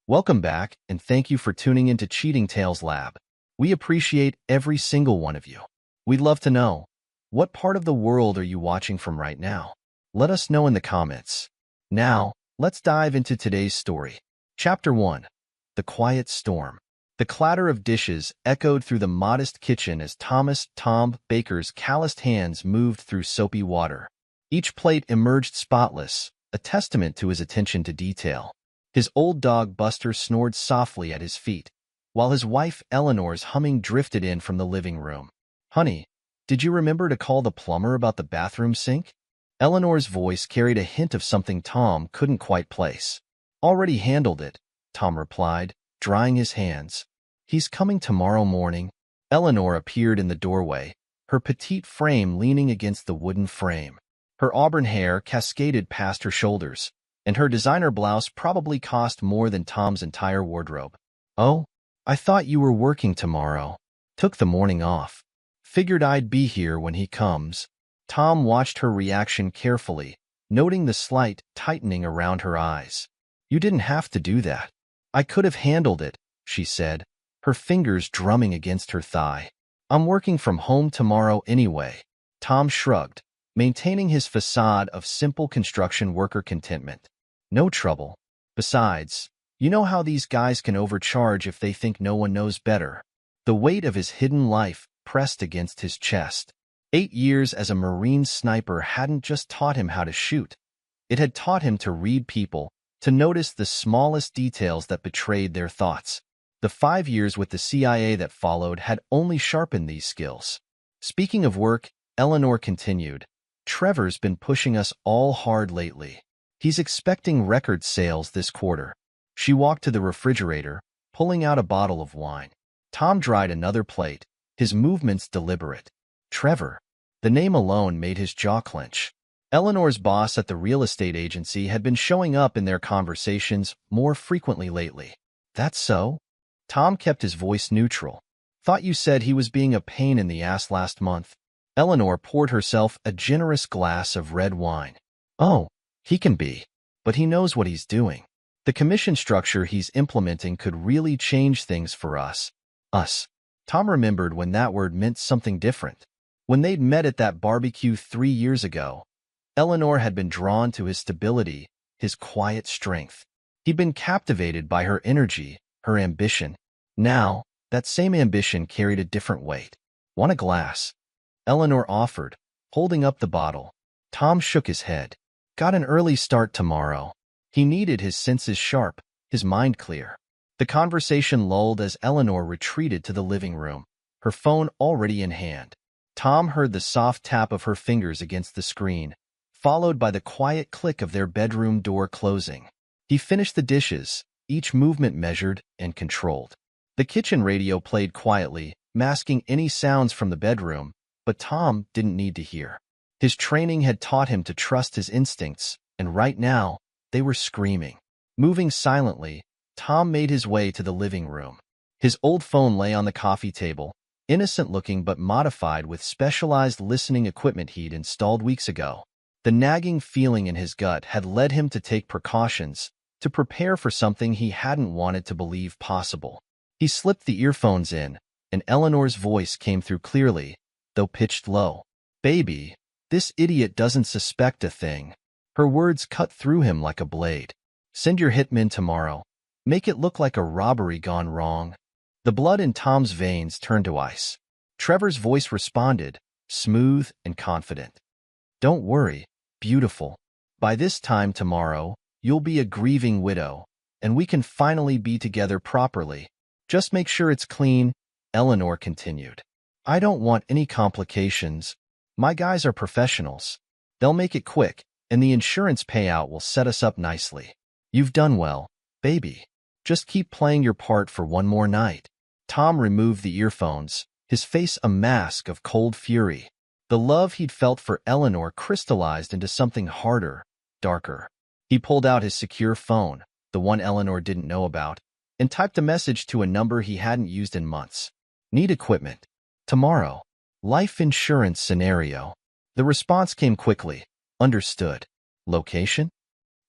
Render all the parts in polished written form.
Welcome back, and thank you for tuning into Cheating Tales Lab. We appreciate every single one of you. We'd love to know, what part of the world are you watching from right now? Let us know in the comments. Now, let's dive into today's story. Chapter 1. The Quiet Storm. The clatter of dishes echoed through the modest kitchen as Tom Baker's calloused hands moved through soapy water. Each plate emerged spotless, a testament to his attention to detail. His old dog Buster snored softly at his feet, while his wife Eleanor's humming drifted in from the living room. "Honey, did you remember to call the plumber about the bathroom sink?" Eleanor's voice carried a hint of something Tom couldn't quite place. "Already handled it," Tom replied, drying his hands. "He's coming tomorrow morning." Eleanor appeared in the doorway, her petite frame leaning against the wooden frame. Her auburn hair cascaded past her shoulders, and her designer blouse probably cost more than Tom's entire wardrobe. "Oh, I thought you were working tomorrow. Took the morning off. Figured I'd be here when he comes." Tom watched her reaction carefully, noting the slight tightening around her eyes. "You didn't have to do that. I could have handled it," she said, her fingers drumming against her thigh. "I'm working from home tomorrow anyway." Tom shrugged, maintaining his facade of simple construction worker contentment. "No trouble. Besides, you know how these guys can overcharge if they think no one knows better." The weight of his hidden life pressed against his chest. 8 years as a Marine sniper hadn't just taught him how to shoot. It had taught him to read people, to notice the smallest details that betrayed their thoughts. The 5 years with the CIA that followed had only sharpened these skills. "Speaking of work," Eleanor continued, "Trevor's been pushing us all hard lately. He's expecting record sales this quarter." She walked to the refrigerator, pulling out a bottle of wine. Tom dried another plate, his movements deliberate. Trevor. The name alone made his jaw clench. Eleanor's boss at the real estate agency had been showing up in their conversations more frequently lately. "That's so?" Tom kept his voice neutral. "Thought you said he was being a pain in the ass last month." Eleanor poured herself a generous glass of red wine. "Oh, he can be, but he knows what he's doing. The commission structure he's implementing could really change things for us." Us. Tom remembered when that word meant something different. When they'd met at that barbecue 3 years ago, Eleanor had been drawn to his stability, his quiet strength. He'd been captivated by her energy, her ambition. Now, that same ambition carried a different weight. "Want a glass?" Eleanor offered, holding up the bottle. Tom shook his head. Got an early start tomorrow. He needed his senses sharp, his mind clear. The conversation lulled as Eleanor retreated to the living room, her phone already in hand. Tom heard the soft tap of her fingers against the screen, followed by the quiet click of their bedroom door closing. He finished the dishes, each movement measured and controlled. The kitchen radio played quietly, masking any sounds from the bedroom, but Tom didn't need to hear. His training had taught him to trust his instincts, and right now, they were screaming. Moving silently, Tom made his way to the living room. His old phone lay on the coffee table, innocent-looking but modified with specialized listening equipment he'd installed weeks ago. The nagging feeling in his gut had led him to take precautions, to prepare for something he hadn't wanted to believe possible. He slipped the earphones in, and Eleanor's voice came through clearly, though pitched low. "Baby, this idiot doesn't suspect a thing." Her words cut through him like a blade. "Send your hitmen tomorrow. Make it look like a robbery gone wrong." The blood in Tom's veins turned to ice. Trevor's voice responded, smooth and confident. "Don't worry, beautiful. By this time tomorrow, you'll be a grieving widow, and we can finally be together properly. Just make sure it's clean," Eleanor continued. "I don't want any complications. My guys are professionals. They'll make it quick, and the insurance payout will set us up nicely. You've done well, baby. Just keep playing your part for one more night." Tom removed the earphones, his face a mask of cold fury. The love he'd felt for Eleanor crystallized into something harder, darker. He pulled out his secure phone, the one Eleanor didn't know about, and typed a message to a number he hadn't used in months. "Need equipment. Tomorrow. Life insurance scenario." The response came quickly. "Understood. Location?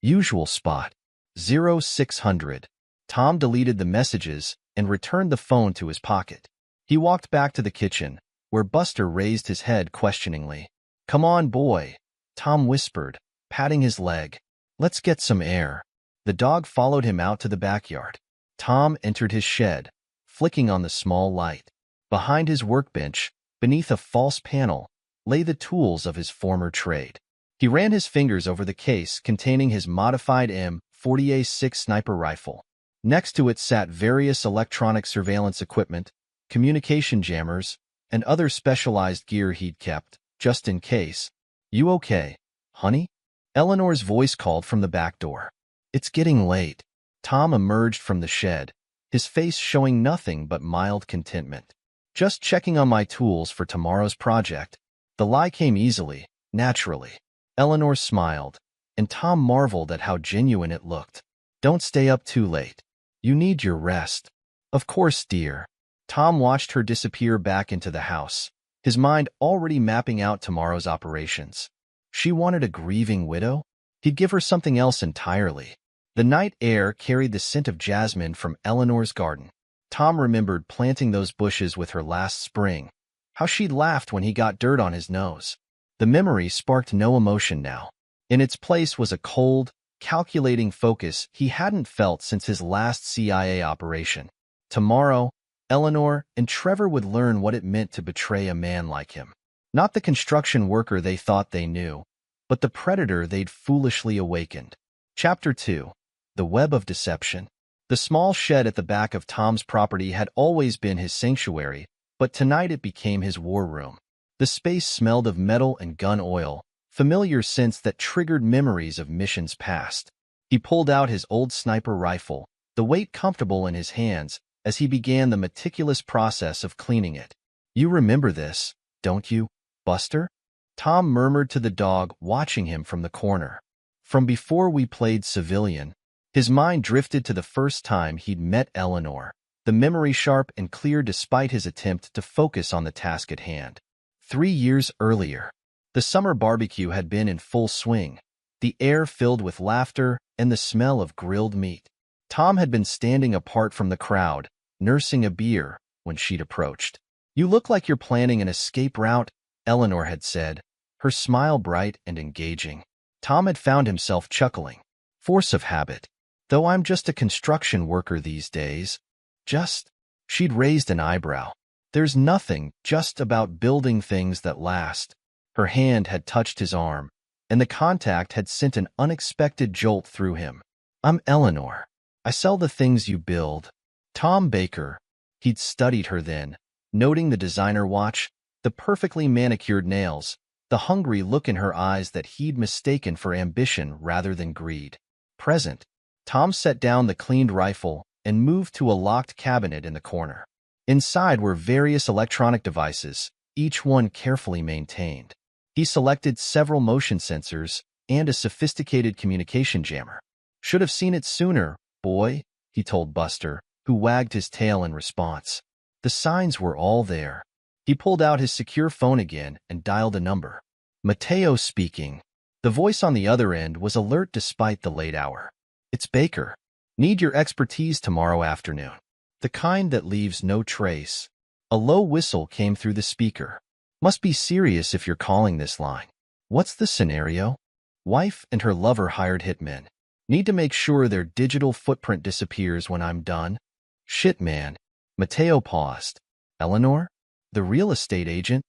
Usual spot. 0600. Tom deleted the messages and returned the phone to his pocket. He walked back to the kitchen, where Buster raised his head questioningly. "Come on, boy," Tom whispered, patting his leg. "Let's get some air." The dog followed him out to the backyard. Tom entered his shed, flicking on the small light. Behind his workbench, beneath a false panel, lay the tools of his former trade. He ran his fingers over the case containing his modified M40A6 sniper rifle. Next to it sat various electronic surveillance equipment, communication jammers, and other specialized gear he'd kept, just in case. "You okay, honey?" Eleanor's voice called from the back door. "It's getting late." Tom emerged from the shed, his face showing nothing but mild contentment. "Just checking on my tools for tomorrow's project." The lie came easily, naturally. Eleanor smiled, and Tom marveled at how genuine it looked. "Don't stay up too late. You need your rest." "Of course, dear." Tom watched her disappear back into the house, his mind already mapping out tomorrow's operations. She wanted a grieving widow? He'd give her something else entirely. The night air carried the scent of jasmine from Eleanor's garden. Tom remembered planting those bushes with her last spring. How she'd laughed when he got dirt on his nose. The memory sparked no emotion now. In its place was a cold, calculating focus he hadn't felt since his last CIA operation. Tomorrow, Eleanor and Trevor would learn what it meant to betray a man like him. Not the construction worker they thought they knew, but the predator they'd foolishly awakened. Chapter 2. The Web of Deception. The small shed at the back of Tom's property had always been his sanctuary, but tonight it became his war room. The space smelled of metal and gun oil, familiar scents that triggered memories of missions past. He pulled out his old sniper rifle, the weight comfortable in his hands, as he began the meticulous process of cleaning it. "You remember this, don't you, Buster?" Tom murmured to the dog, watching him from the corner. From before we played civilian. His mind drifted to the first time he'd met Eleanor, the memory sharp and clear despite his attempt to focus on the task at hand. 3 years earlier, the summer barbecue had been in full swing, the air filled with laughter and the smell of grilled meat. Tom had been standing apart from the crowd, nursing a beer, when she'd approached. "You look like you're planning an escape route," Eleanor had said, her smile bright and engaging. Tom had found himself chuckling. Force of habit. "Though I'm just a construction worker these days." "Just?" She'd raised an eyebrow. "There's nothing just about building things that last." Her hand had touched his arm, and the contact had sent an unexpected jolt through him. "I'm Eleanor. I sell the things you build." Tom Baker. He'd studied her then, noting the designer watch, the perfectly manicured nails, the hungry look in her eyes that he'd mistaken for ambition rather than greed. Present. Tom set down the cleaned rifle and moved to a locked cabinet in the corner. Inside were various electronic devices, each one carefully maintained. He selected several motion sensors and a sophisticated communication jammer. "Should have seen it sooner, boy," he told Buster, who wagged his tail in response. The signs were all there. He pulled out his secure phone again and dialed a number. Mateo speaking. The voice on the other end was alert despite the late hour. "It's Baker. Need your expertise tomorrow afternoon. The kind that leaves no trace." A low whistle came through the speaker. "Must be serious if you're calling this line." "What's the scenario?" "Wife and her lover hired hitmen. Need to make sure their digital footprint disappears when I'm done." "Shit, man." Mateo paused. "Eleanor? The real estate agent?"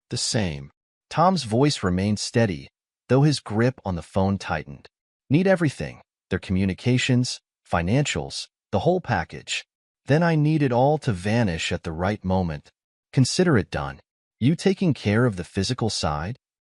"The same." Tom's voice remained steady, though his grip on the phone tightened. "Need everything. Their communications, financials, the whole package. Then I need it all to vanish at the right moment. Consider it done." "You taking care of the physical side?"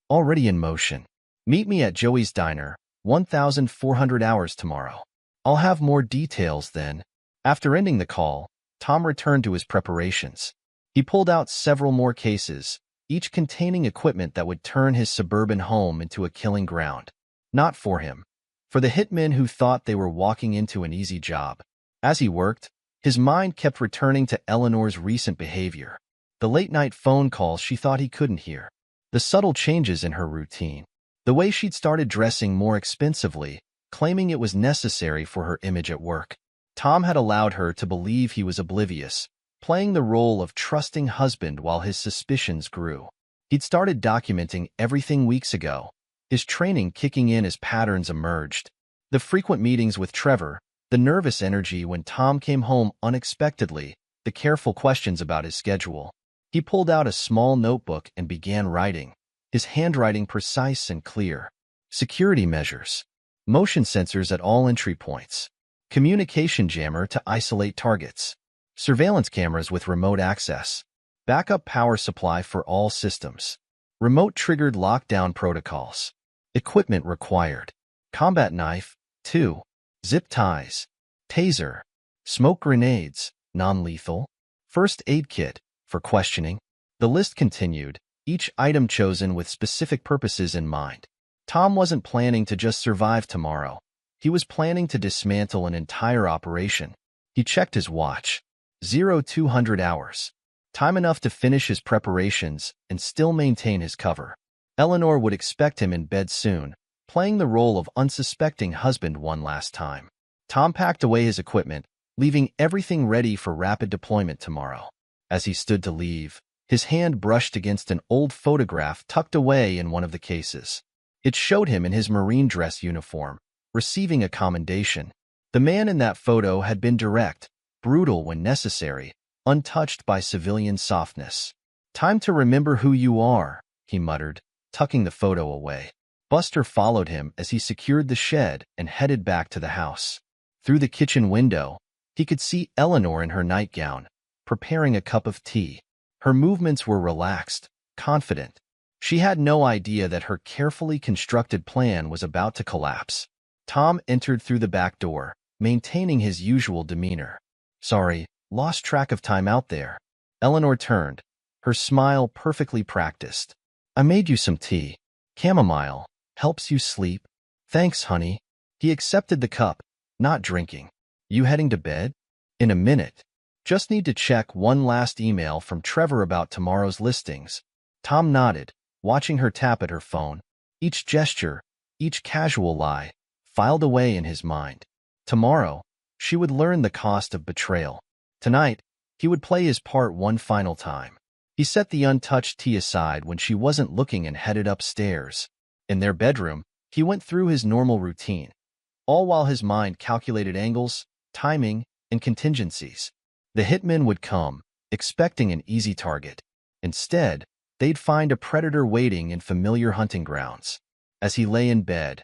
"Already in motion. Meet me at Joey's Diner, 1,400 hours tomorrow. I'll have more details then." After ending the call, Tom returned to his preparations. He pulled out several more cases, each containing equipment that would turn his suburban home into a killing ground. Not for him. For the hitmen who thought they were walking into an easy job. As he worked, his mind kept returning to Eleanor's recent behavior. The late-night phone calls she thought he couldn't hear. The subtle changes in her routine. The way she'd started dressing more expensively, claiming it was necessary for her image at work. Tom had allowed her to believe he was oblivious, playing the role of trusting husband while his suspicions grew. He'd started documenting everything weeks ago, his training kicking in as patterns emerged. The frequent meetings with Trevor, the nervous energy when Tom came home unexpectedly, the careful questions about his schedule. He pulled out a small notebook and began writing, his handwriting precise and clear. Security measures. Motion sensors at all entry points. Communication jammer to isolate targets. Surveillance cameras with remote access. Backup power supply for all systems. Remote-triggered lockdown protocols. Equipment required. Combat knife, 2. Zip ties. Taser. Smoke grenades, non-lethal. First aid kit, for questioning. The list continued, each item chosen with specific purposes in mind. Tom wasn't planning to just survive tomorrow. He was planning to dismantle an entire operation. He checked his watch. 0200 hours. Time enough to finish his preparations and still maintain his cover. Eleanor would expect him in bed soon, playing the role of unsuspecting husband one last time. Tom packed away his equipment, leaving everything ready for rapid deployment tomorrow. As he stood to leave, his hand brushed against an old photograph tucked away in one of the cases. It showed him in his Marine dress uniform, receiving a commendation. The man in that photo had been direct, brutal when necessary, untouched by civilian softness. "Time to remember who you are," he muttered, tucking the photo away. Buster followed him as he secured the shed and headed back to the house. Through the kitchen window, he could see Eleanor in her nightgown, preparing a cup of tea. Her movements were relaxed, confident. She had no idea that her carefully constructed plan was about to collapse. Tom entered through the back door, maintaining his usual demeanor. "Sorry, lost track of time out there." Eleanor turned, her smile perfectly practiced. "I made you some tea. Chamomile. Helps you sleep." "Thanks, honey." He accepted the cup, not drinking. "You heading to bed?" "In a minute. Just need to check one last email from Trevor about tomorrow's listings." Tom nodded, watching her tap at her phone. Each gesture, each casual lie, filed away in his mind. Tomorrow, she would learn the cost of betrayal. Tonight, he would play his part one final time. He set the untouched tea aside when she wasn't looking and headed upstairs. In their bedroom, he went through his normal routine, all while his mind calculated angles, timing, and contingencies. The hitmen would come, expecting an easy target. Instead, they'd find a predator waiting in familiar hunting grounds. As he lay in bed,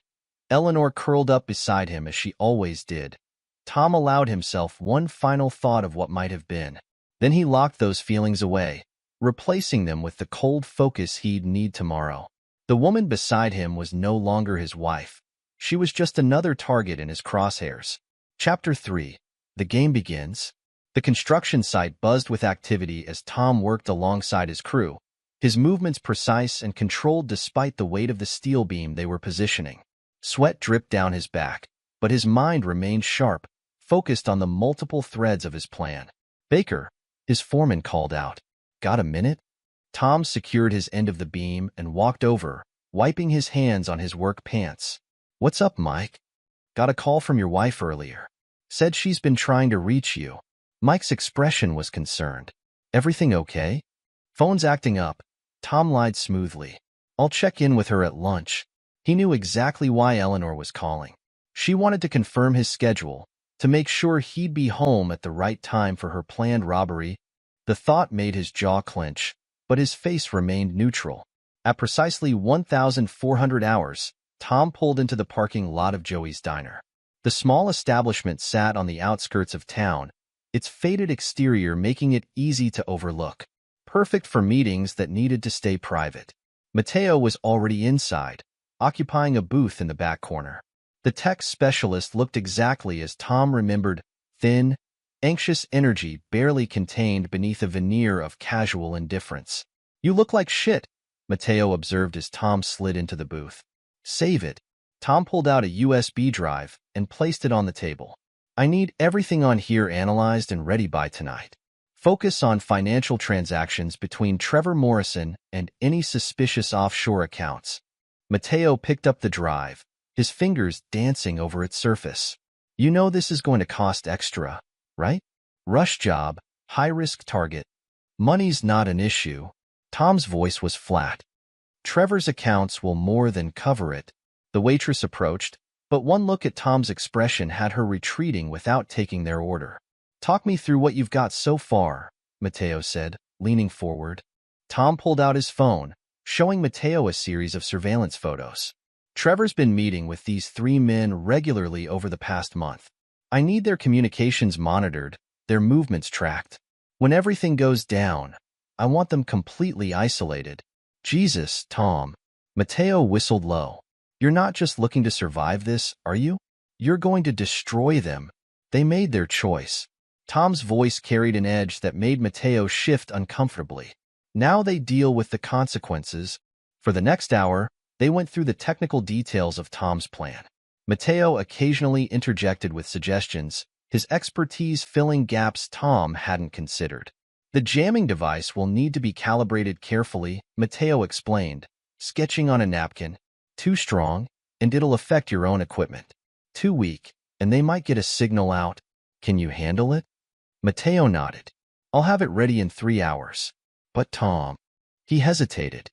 Eleanor curled up beside him as she always did. Tom allowed himself one final thought of what might have been. Then he locked those feelings away, replacing them with the cold focus he'd need tomorrow. The woman beside him was no longer his wife. She was just another target in his crosshairs. Chapter 3. The game begins. The construction site buzzed with activity as Tom worked alongside his crew, his movements precise and controlled despite the weight of the steel beam they were positioning. Sweat dripped down his back, but his mind remained sharp, focused on the multiple threads of his plan. "Baker," his foreman called out. "Got a minute?" Tom secured his end of the beam and walked over, wiping his hands on his work pants. "What's up, Mike?" "Got a call from your wife earlier. Said she's been trying to reach you." Mike's expression was concerned. "Everything okay?" "Phone's acting up." Tom lied smoothly. "I'll check in with her at lunch." He knew exactly why Eleanor was calling. She wanted to confirm his schedule, to make sure he'd be home at the right time for her planned robbery. The thought made his jaw clench, but his face remained neutral. At precisely 1,400 hours, Tom pulled into the parking lot of Joey's Diner. The small establishment sat on the outskirts of town, its faded exterior making it easy to overlook. Perfect for meetings that needed to stay private. Mateo was already inside, occupying a booth in the back corner. The tech specialist looked exactly as Tom remembered, thin, anxious energy barely contained beneath a veneer of casual indifference. "You look like shit," Mateo observed as Tom slid into the booth. "Save it." Tom pulled out a USB drive and placed it on the table. "I need everything on here analyzed and ready by tonight. Focus on financial transactions between Trevor Morrison and any suspicious offshore accounts." Mateo picked up the drive, his fingers dancing over its surface. You know this is going to cost extra, right? Rush job, high-risk target. Money's not an issue. Tom's voice was flat. Trevor's accounts will more than cover it. The waitress approached, but one look at Tom's expression had her retreating without taking their order. Talk me through what you've got so far, Mateo said, leaning forward. Tom pulled out his phone, showing Mateo a series of surveillance photos. Trevor's been meeting with these 3 men regularly over the past month. I need their communications monitored, their movements tracked. When everything goes down, I want them completely isolated. Jesus, Tom. Mateo whistled low. You're not just looking to survive this, are you? You're going to destroy them. They made their choice. Tom's voice carried an edge that made Mateo shift uncomfortably. Now they deal with the consequences. For the next hour, they went through the technical details of Tom's plan. Mateo occasionally interjected with suggestions, his expertise filling gaps Tom hadn't considered. The jamming device will need to be calibrated carefully, Mateo explained, sketching on a napkin. Too strong, and it'll affect your own equipment. Too weak, and they might get a signal out. Can you handle it? Mateo nodded. I'll have it ready in 3 hours. But Tom, he hesitated.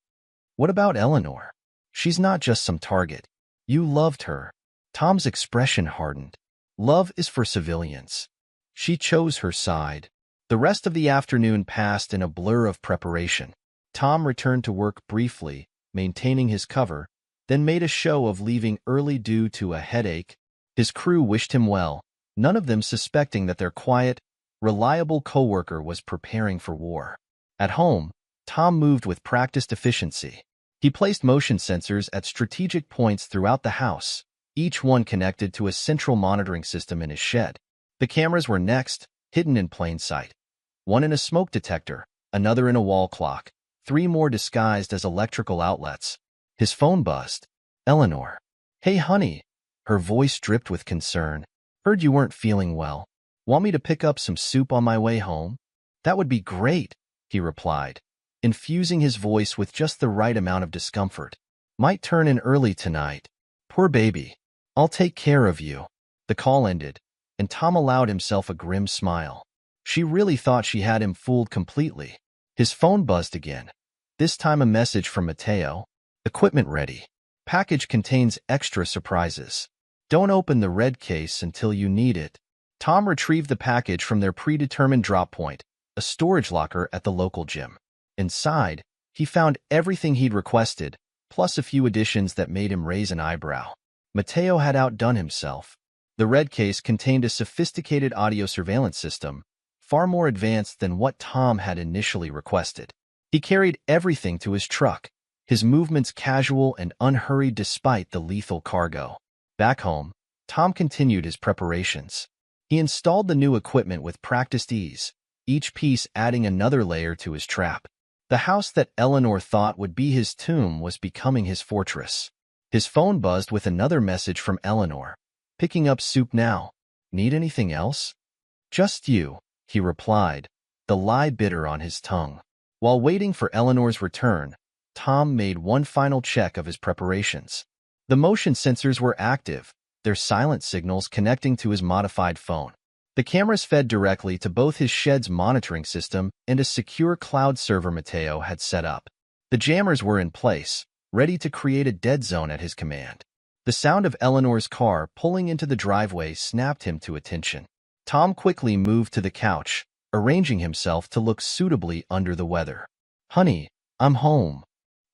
What about Eleanor? She's not just some target. You loved her. Tom's expression hardened. Love is for civilians. She chose her side. The rest of the afternoon passed in a blur of preparation. Tom returned to work briefly, maintaining his cover, then made a show of leaving early due to a headache. His crew wished him well, none of them suspecting that their quiet, reliable coworker was preparing for war. At home, Tom moved with practiced efficiency. He placed motion sensors at strategic points throughout the house, each one connected to a central monitoring system in his shed. The cameras were next, hidden in plain sight. One in a smoke detector, another in a wall clock, 3 more disguised as electrical outlets. His phone buzzed. Eleanor. Hey, honey. Her voice dripped with concern. Heard you weren't feeling well. Want me to pick up some soup on my way home? That would be great, he replied, infusing his voice with just the right amount of discomfort. Might turn in early tonight. Poor baby. I'll take care of you. The call ended, and Tom allowed himself a grim smile. She really thought she had him fooled completely. His phone buzzed again. This time a message from Mateo. Equipment ready. Package contains extra surprises. Don't open the red case until you need it. Tom retrieved the package from their predetermined drop point, a storage locker at the local gym. Inside, he found everything he'd requested, plus a few additions that made him raise an eyebrow. Mateo had outdone himself. The red case contained a sophisticated audio surveillance system, far more advanced than what Tom had initially requested. He carried everything to his truck, his movements casual and unhurried despite the lethal cargo. Back home, Tom continued his preparations. He installed the new equipment with practiced ease, each piece adding another layer to his trap. The house that Eleanor thought would be his tomb was becoming his fortress. His phone buzzed with another message from Eleanor. Picking up soup now. Need anything else? Just you, he replied, the lie bitter on his tongue. While waiting for Eleanor's return, Tom made one final check of his preparations. The motion sensors were active, their silent signals connecting to his modified phone. The cameras fed directly to both his shed's monitoring system and a secure cloud server Mateo had set up. The jammers were in place, ready to create a dead zone at his command. The sound of Eleanor's car pulling into the driveway snapped him to attention. Tom quickly moved to the couch, arranging himself to look suitably under the weather. Honey, I'm home.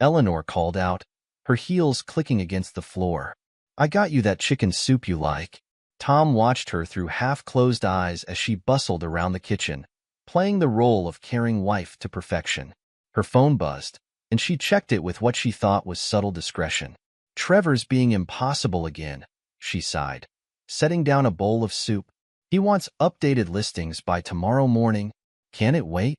Eleanor called out, her heels clicking against the floor. I got you that chicken soup you like. Tom watched her through half-closed eyes as she bustled around the kitchen, playing the role of caring wife to perfection. Her phone buzzed, and she checked it with what she thought was subtle discretion. Trevor's being impossible again, she sighed, setting down a bowl of soup. He wants updated listings by tomorrow morning. Can it wait?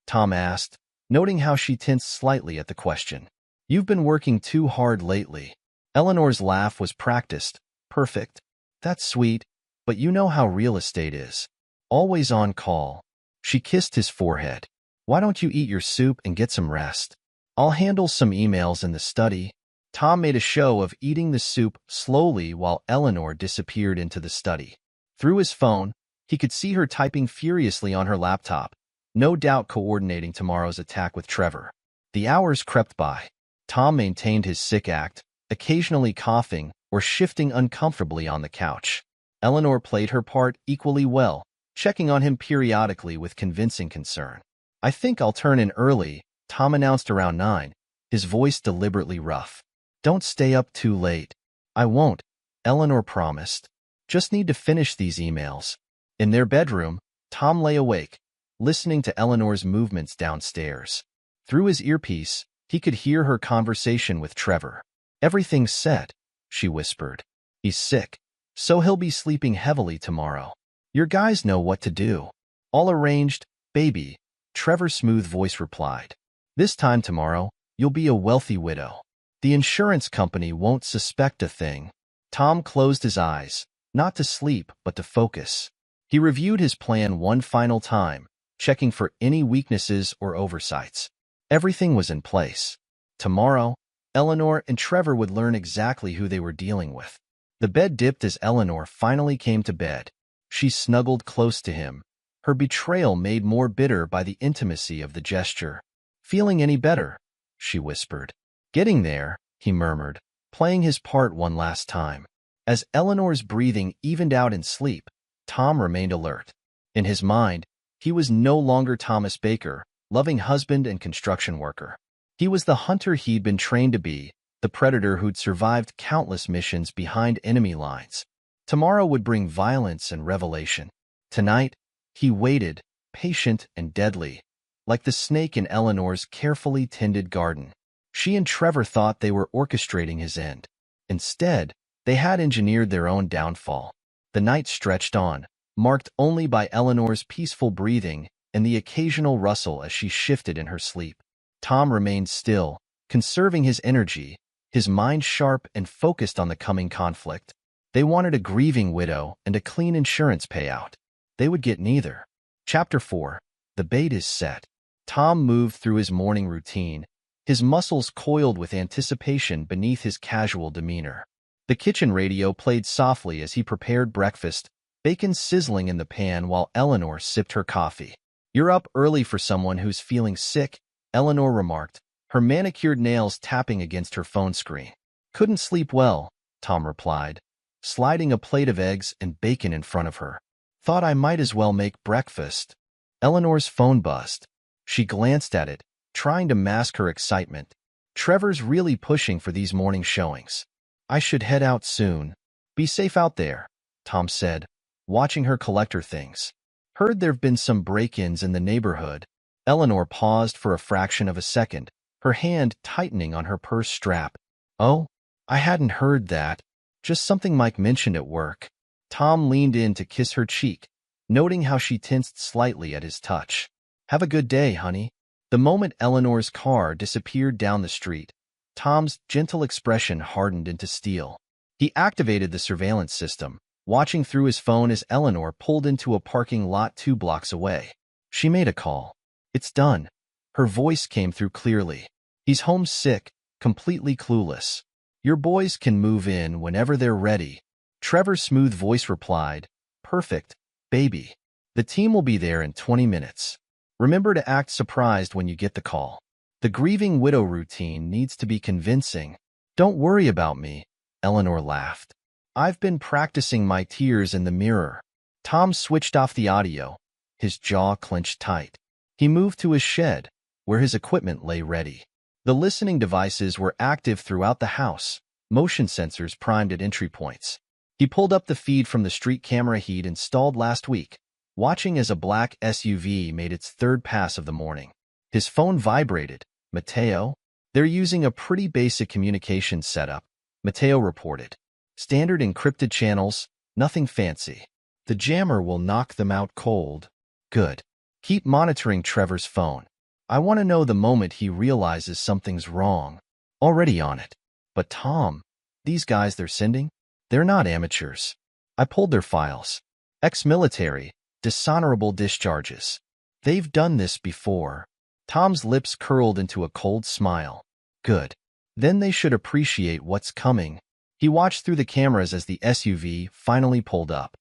Tom asked, noting how she tensed slightly at the question. You've been working too hard lately. Eleanor's laugh was practiced, perfect. That's sweet, but you know how real estate is. Always on call. She kissed his forehead. Why don't you eat your soup and get some rest? I'll handle some emails in the study. Tom made a show of eating the soup slowly while Eleanor disappeared into the study. Through his phone, he could see her typing furiously on her laptop, no doubt coordinating tomorrow's attack with Trevor. The hours crept by. Tom maintained his sick act, occasionally coughing or shifting uncomfortably on the couch. Eleanor played her part equally well, checking on him periodically with convincing concern. "I think I'll turn in early," Tom announced around 9, his voice deliberately rough. "Don't stay up too late." "I won't," Eleanor promised. "Just need to finish these emails." In their bedroom, Tom lay awake, listening to Eleanor's movements downstairs. Through his earpiece, he could hear her conversation with Trevor. "Everything's set," she whispered. "He's sick, so he'll be sleeping heavily tomorrow. Your guys know what to do." "All arranged, baby," Trevor's smooth voice replied. "This time tomorrow, you'll be a wealthy widow. The insurance company won't suspect a thing." Tom closed his eyes, not to sleep but to focus. He reviewed his plan one final time, checking for any weaknesses or oversights. Everything was in place. Tomorrow, Eleanor and Trevor would learn exactly who they were dealing with. The bed dipped as Eleanor finally came to bed. She snuggled close to him, her betrayal made more bitter by the intimacy of the gesture. "Feeling any better?" she whispered. "Getting there," he murmured, playing his part one last time. As Eleanor's breathing evened out in sleep, Tom remained alert. In his mind, he was no longer Thomas Baker, loving husband and construction worker. He was the hunter he'd been trained to be, the predator who'd survived countless missions behind enemy lines. Tomorrow would bring violence and revelation. Tonight, he waited, patient and deadly, like the snake in Eleanor's carefully tended garden. She and Trevor thought they were orchestrating his end. Instead, they had engineered their own downfall. The night stretched on, marked only by Eleanor's peaceful breathing and the occasional rustle as she shifted in her sleep. Tom remained still, conserving his energy, his mind sharp and focused on the coming conflict. They wanted a grieving widow and a clean insurance payout. They would get neither. Chapter 4. The bait is set. Tom moved through his morning routine, his muscles coiled with anticipation beneath his casual demeanor. The kitchen radio played softly as he prepared breakfast, bacon sizzling in the pan while Eleanor sipped her coffee. "You're up early for someone who's feeling sick," Eleanor remarked, her manicured nails tapping against her phone screen. "Couldn't sleep well," Tom replied, sliding a plate of eggs and bacon in front of her. "Thought I might as well make breakfast." Eleanor's phone buzzed. She glanced at it, trying to mask her excitement. "Trevor's really pushing for these morning showings. I should head out soon." "Be safe out there," Tom said, watching her collect her things. "Heard there've been some break-ins in the neighborhood." Eleanor paused for a fraction of a second, her hand tightening on her purse strap. "Oh, I hadn't heard that. Just something Mike mentioned at work." Tom leaned in to kiss her cheek, noting how she tensed slightly at his touch. "Have a good day, honey." The moment Eleanor's car disappeared down the street, Tom's gentle expression hardened into steel. He activated the surveillance system, watching through his phone as Eleanor pulled into a parking lot 2 blocks away. She made a call. "It's done." Her voice came through clearly. "He's home sick, completely clueless. Your boys can move in whenever they're ready." Trevor's smooth voice replied, "Perfect, baby. The team will be there in 20 minutes. Remember to act surprised when you get the call." The grieving widow routine needs to be convincing. "Don't worry about me," Eleanor laughed. "I've been practicing my tears in the mirror." Tom switched off the audio, his jaw clenched tight. He moved to his shed, where his equipment lay ready. The listening devices were active throughout the house, motion sensors primed at entry points. He pulled up the feed from the street camera he'd installed last week, watching as a black SUV made its third pass of the morning. His phone vibrated. "Mateo?" "They're using a pretty basic communications setup," Mateo reported. "Standard encrypted channels, nothing fancy. The jammer will knock them out cold." "Good. Keep monitoring Trevor's phone. I want to know the moment he realizes something's wrong." "Already on it." "But Tom, these guys they're sending? They're not amateurs." I pulled their files. Ex-military, dishonorable discharges. They've done this before. Tom's lips curled into a cold smile. "Good. Then they should appreciate what's coming." He watched through the cameras as the SUV finally pulled up.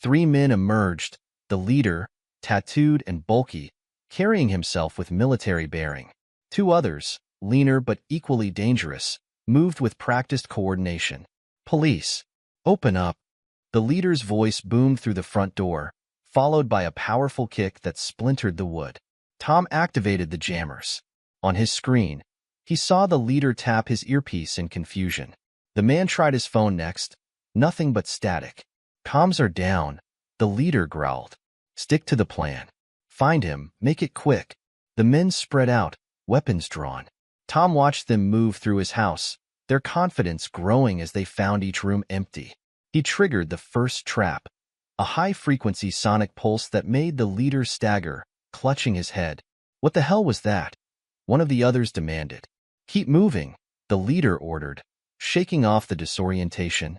3 men emerged, the leader, tattooed and bulky, carrying himself with military bearing. 2 others, leaner but equally dangerous, moved with practiced coordination. "Police, open up." The leader's voice boomed through the front door, followed by a powerful kick that splintered the wood. Tom activated the jammers. On his screen, he saw the leader tap his earpiece in confusion. The man tried his phone next. Nothing but static. "Comms are down," the leader growled. "Stick to the plan. Find him, make it quick." The men spread out, weapons drawn. Tom watched them move through his house, their confidence growing as they found each room empty. He triggered the first trap, a high-frequency sonic pulse that made the leader stagger, clutching his head. "What the hell was that?" one of the others demanded. "Keep moving," the leader ordered, shaking off the disorientation.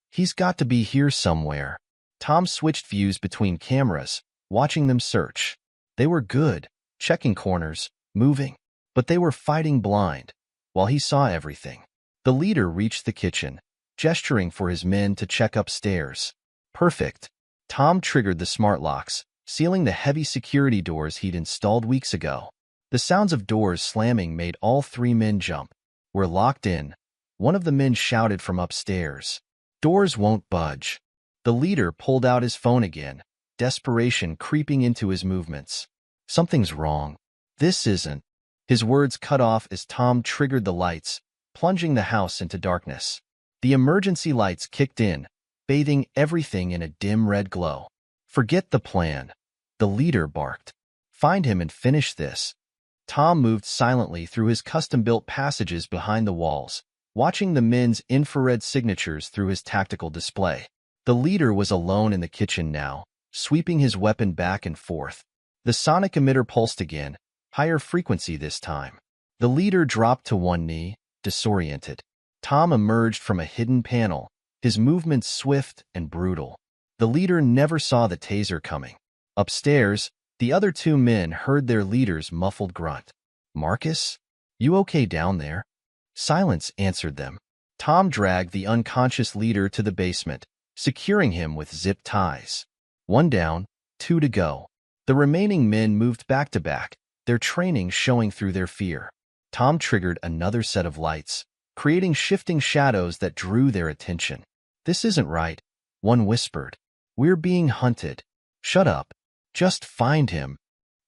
"He's got to be here somewhere." Tom switched views between cameras, watching them search. They were good, checking corners, moving, but they were fighting blind, while he saw everything. The leader reached the kitchen, gesturing for his men to check upstairs. Perfect. Tom triggered the smart locks, sealing the heavy security doors he'd installed weeks ago. The sounds of doors slamming made all 3 men jump. "We're locked in," one of the men shouted from upstairs. "Doors won't budge." The leader pulled out his phone again, desperation creeping into his movements. "Something's wrong. This isn't." His words cut off as Tom triggered the lights, plunging the house into darkness. The emergency lights kicked in, bathing everything in a dim red glow. "Forget the plan," the leader barked. "Find him and finish this." Tom moved silently through his custom-built passages behind the walls, watching the men's infrared signatures through his tactical display. The leader was alone in the kitchen now, sweeping his weapon back and forth. The sonic emitter pulsed again, higher frequency this time. The leader dropped to one knee, disoriented. Tom emerged from a hidden panel, his movements swift and brutal. The leader never saw the taser coming. Upstairs, the other 2 men heard their leader's muffled grunt. "Marcus? You okay down there?" Silence answered them. Tom dragged the unconscious leader to the basement, securing him with zip ties. 1 down, 2 to go. The remaining men moved back to back, their training showing through their fear. Tom triggered another set of lights, creating shifting shadows that drew their attention. "This isn't right," one whispered. "We're being hunted." "Shut up. Just find him."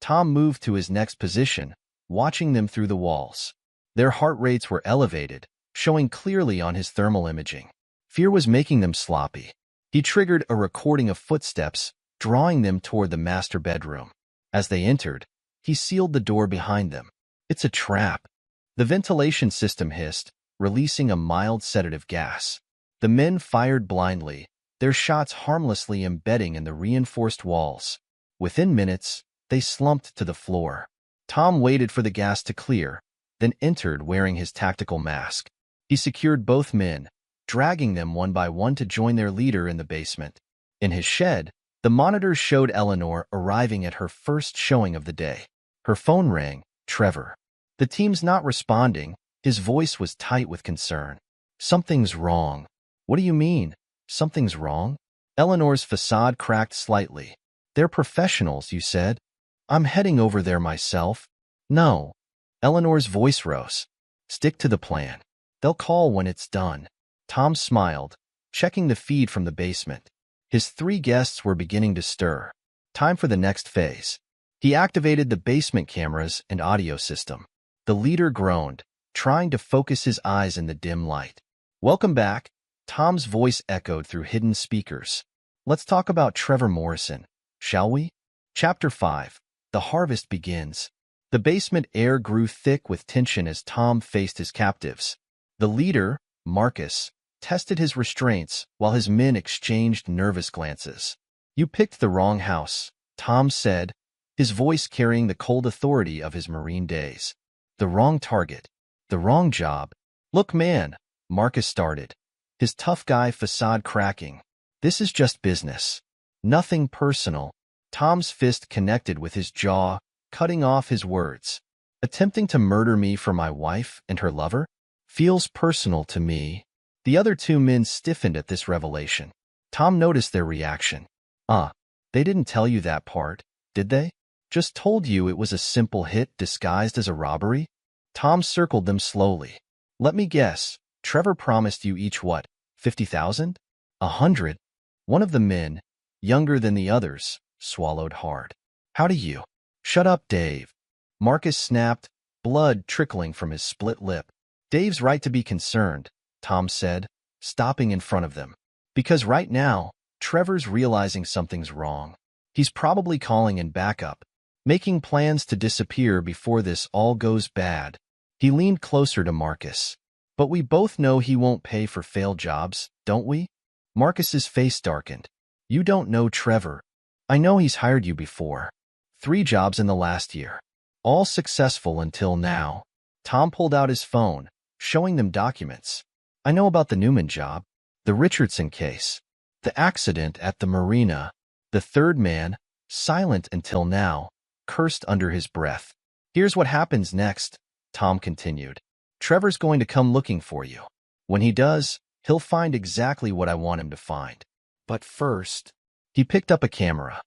Tom moved to his next position, watching them through the walls. Their heart rates were elevated, showing clearly on his thermal imaging. Fear was making them sloppy. He triggered a recording of footsteps, drawing them toward the master bedroom. As they entered, he sealed the door behind them. "It's a trap." The ventilation system hissed, releasing a mild sedative gas. The men fired blindly, their shots harmlessly embedding in the reinforced walls. Within minutes, they slumped to the floor. Tom waited for the gas to clear, then entered wearing his tactical mask. He secured both men, dragging them one by one to join their leader in the basement. In his shed, the monitors showed Eleanor arriving at her first showing of the day. Her phone rang. "Trevor." "The team's not responding." His voice was tight with concern. "Something's wrong." "What do you mean, something's wrong?" Eleanor's facade cracked slightly. "They're professionals, you said." "I'm heading over there myself." "No." Eleanor's voice rose. "Stick to the plan. They'll call when it's done." Tom smiled, checking the feed from the basement. His 3 guests were beginning to stir. Time for the next phase. He activated the basement cameras and audio system. The leader groaned, trying to focus his eyes in the dim light. "Welcome back," Tom's voice echoed through hidden speakers. "Let's talk about Trevor Morrison, shall we?" Chapter 5. The Harvest Begins. The basement air grew thick with tension as Tom faced his captives. The leader, Marcus, tested his restraints while his men exchanged nervous glances. "You picked the wrong house," Tom said, his voice carrying the cold authority of his Marine days. "The wrong target. The wrong job." "Look, man," Marcus started, his tough guy facade cracking. "This is just business. Nothing personal." Tom's fist connected with his jaw, cutting off his words. "Attempting to murder me for my wife and her lover? Feels personal to me." The other 2 men stiffened at this revelation. Tom noticed their reaction. Ah, they didn't tell you that part, did they? Just told you it was a simple hit disguised as a robbery? Tom circled them slowly. Let me guess, Trevor promised you each what, 50,000? 100? One of the men, younger than the others, swallowed hard. How do you? Shut up, Dave. Marcus snapped, blood trickling from his split lip. Dave's right to be concerned, Tom said, stopping in front of them. Because right now, Trevor's realizing something's wrong. He's probably calling in backup, making plans to disappear before this all goes bad. He leaned closer to Marcus. But we both know he won't pay for failed jobs, don't we? Marcus's face darkened. You don't know Trevor. I know he's hired you before. 3 jobs in the last year. All successful until now. Tom pulled out his phone, showing them documents. I know about the Newman job, the Richardson case, the accident at the marina. The third man, silent until now, cursed under his breath. Here's what happens next, Tom continued. Trevor's going to come looking for you. When he does, he'll find exactly what I want him to find. But first, he picked up a camera.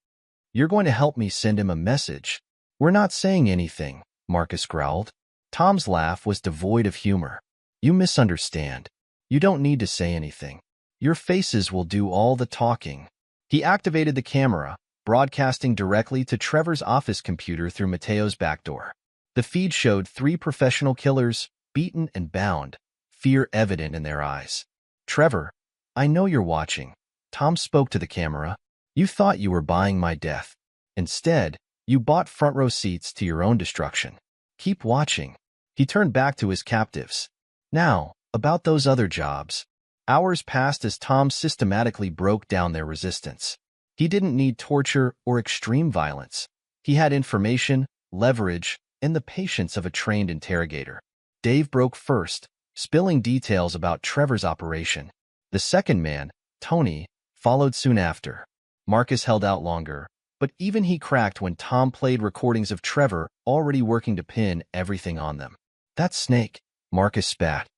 You're going to help me send him a message. We're not saying anything, Marcus growled. Tom's laugh was devoid of humor. You misunderstand. You don't need to say anything. Your faces will do all the talking. He activated the camera, broadcasting directly to Trevor's office computer through Mateo's back door. The feed showed 3 professional killers, beaten and bound, fear evident in their eyes. Trevor, I know you're watching. Tom spoke to the camera. You thought you were buying my death. Instead, you bought front row seats to your own destruction. Keep watching. He turned back to his captives. Now, about those other jobs. Hours passed as Tom systematically broke down their resistance. He didn't need torture or extreme violence. He had information, leverage, and the patience of a trained interrogator. Dave broke first, spilling details about Trevor's operation. The second man, Tony, followed soon after. Marcus held out longer, but even he cracked when Tom played recordings of Trevor already working to pin everything on them. That snake, Marcus spat.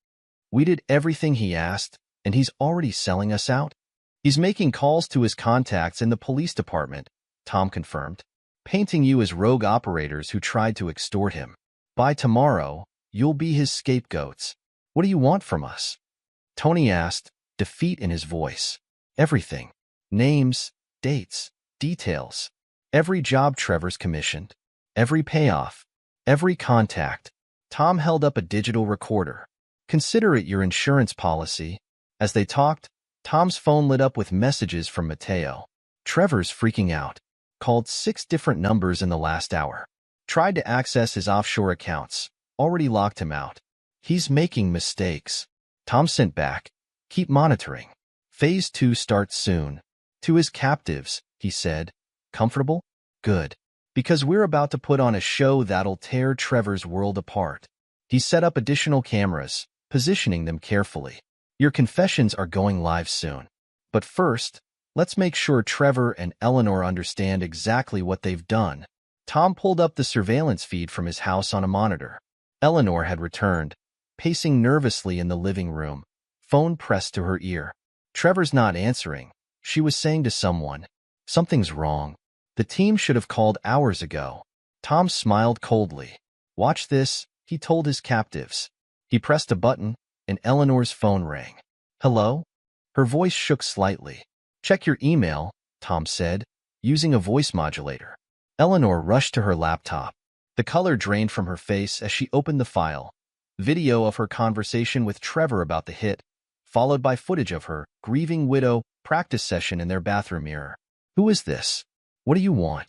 We did everything he asked, and he's already selling us out? He's making calls to his contacts in the police department, Tom confirmed, painting you as rogue operators who tried to extort him. By tomorrow, you'll be his scapegoats. What do you want from us? Tony asked, defeat in his voice. Everything. Names, dates, details. Every job Trevor's commissioned. Every payoff. Every contact. Tom held up a digital recorder. Consider it your insurance policy. As they talked, Tom's phone lit up with messages from Mateo. Trevor's freaking out. Called 6 different numbers in the last hour. Tried to access his offshore accounts. Already locked him out. He's making mistakes. Tom sent back. Keep monitoring. Phase 2 starts soon. To his captives, he said. Comfortable? Good. Because we're about to put on a show that'll tear Trevor's world apart. He set up additional cameras, positioning them carefully. Your confessions are going live soon. But first, let's make sure Trevor and Eleanor understand exactly what they've done. Tom pulled up the surveillance feed from his house on a monitor. Eleanor had returned, pacing nervously in the living room, phone pressed to her ear. Trevor's not answering, she was saying to someone. Something's wrong. The team should have called hours ago. Tom smiled coldly. Watch this, he told his captives. He pressed a button, and Eleanor's phone rang. Hello? Her voice shook slightly. Check your email, Tom said, using a voice modulator. Eleanor rushed to her laptop. The color drained from her face as she opened the file. Video of her conversation with Trevor about the hit, followed by footage of her grieving widow practice session in their bathroom mirror. Who is this? What do you want?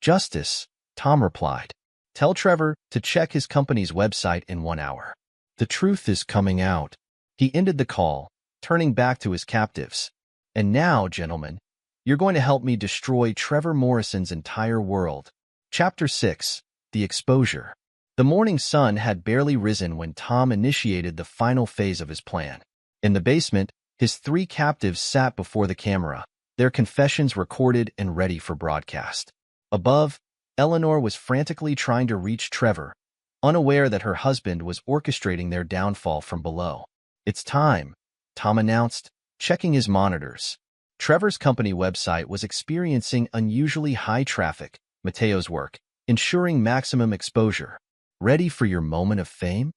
Justice, Tom replied. Tell Trevor to check his company's website in 1 hour. The truth is coming out. He ended the call, turning back to his captives. And now, gentlemen, you're going to help me destroy Trevor Morrison's entire world. Chapter 6. The Exposure. The morning sun had barely risen when Tom initiated the final phase of his plan. In the basement, his 3 captives sat before the camera, their confessions recorded and ready for broadcast. Above, Eleanor was frantically trying to reach Trevor, unaware that her husband was orchestrating their downfall from below. It's time, Tom announced, checking his monitors. Trevor's company website was experiencing unusually high traffic, Mateo's work, ensuring maximum exposure. Ready for your moment of fame?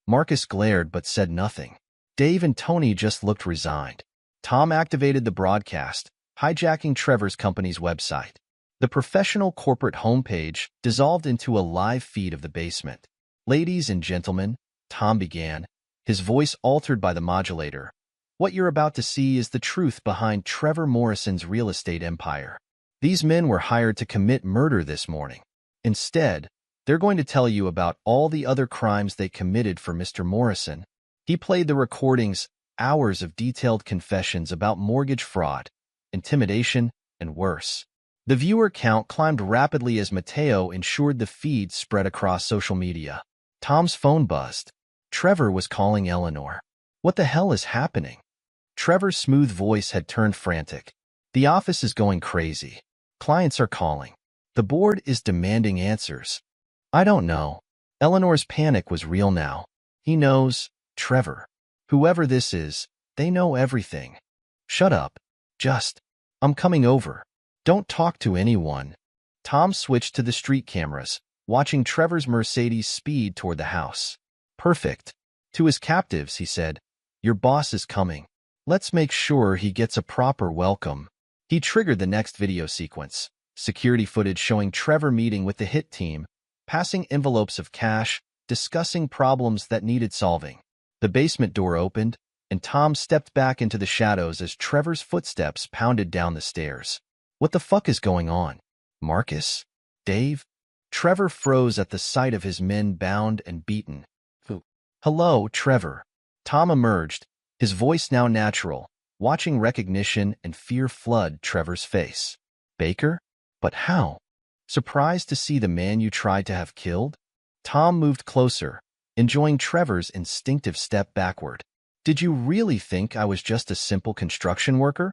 Marcus glared but said nothing. Dave and Tony just looked resigned. Tom activated the broadcast, hijacking Trevor's company's website. The professional corporate homepage dissolved into a live feed of the basement. Ladies and gentlemen, Tom began, his voice altered by the modulator. What you're about to see is the truth behind Trevor Morrison's real estate empire. These men were hired to commit murder this morning. Instead, they're going to tell you about all the other crimes they committed for Mr. Morrison. He played the recordings, hours of detailed confessions about mortgage fraud, intimidation, and worse. The viewer count climbed rapidly as Mateo ensured the feed spread across social media. Tom's phone buzzed. Trevor was calling Eleanor. What the hell is happening? Trevor's smooth voice had turned frantic. The office is going crazy. Clients are calling. The board is demanding answers. I don't know. Eleanor's panic was real now. He knows, Trevor. Whoever this is, they know everything. Shut up. I'm coming over. Don't talk to anyone. Tom switched to the street cameras, watching Trevor's Mercedes speed toward the house. Perfect. To his captives, he said, your boss is coming. Let's make sure he gets a proper welcome. He triggered the next video sequence, security footage showing Trevor meeting with the hit team, passing envelopes of cash, discussing problems that needed solving. The basement door opened, and Tom stepped back into the shadows as Trevor's footsteps pounded down the stairs. What the fuck is going on? Marcus? Dave? Trevor froze at the sight of his men bound and beaten. Hello, Trevor. Tom emerged, his voice now natural, watching recognition and fear flood Trevor's face. Baker? But how? Surprised to see the man you tried to have killed? Tom moved closer, enjoying Trevor's instinctive step backward. Did you really think I was just a simple construction worker?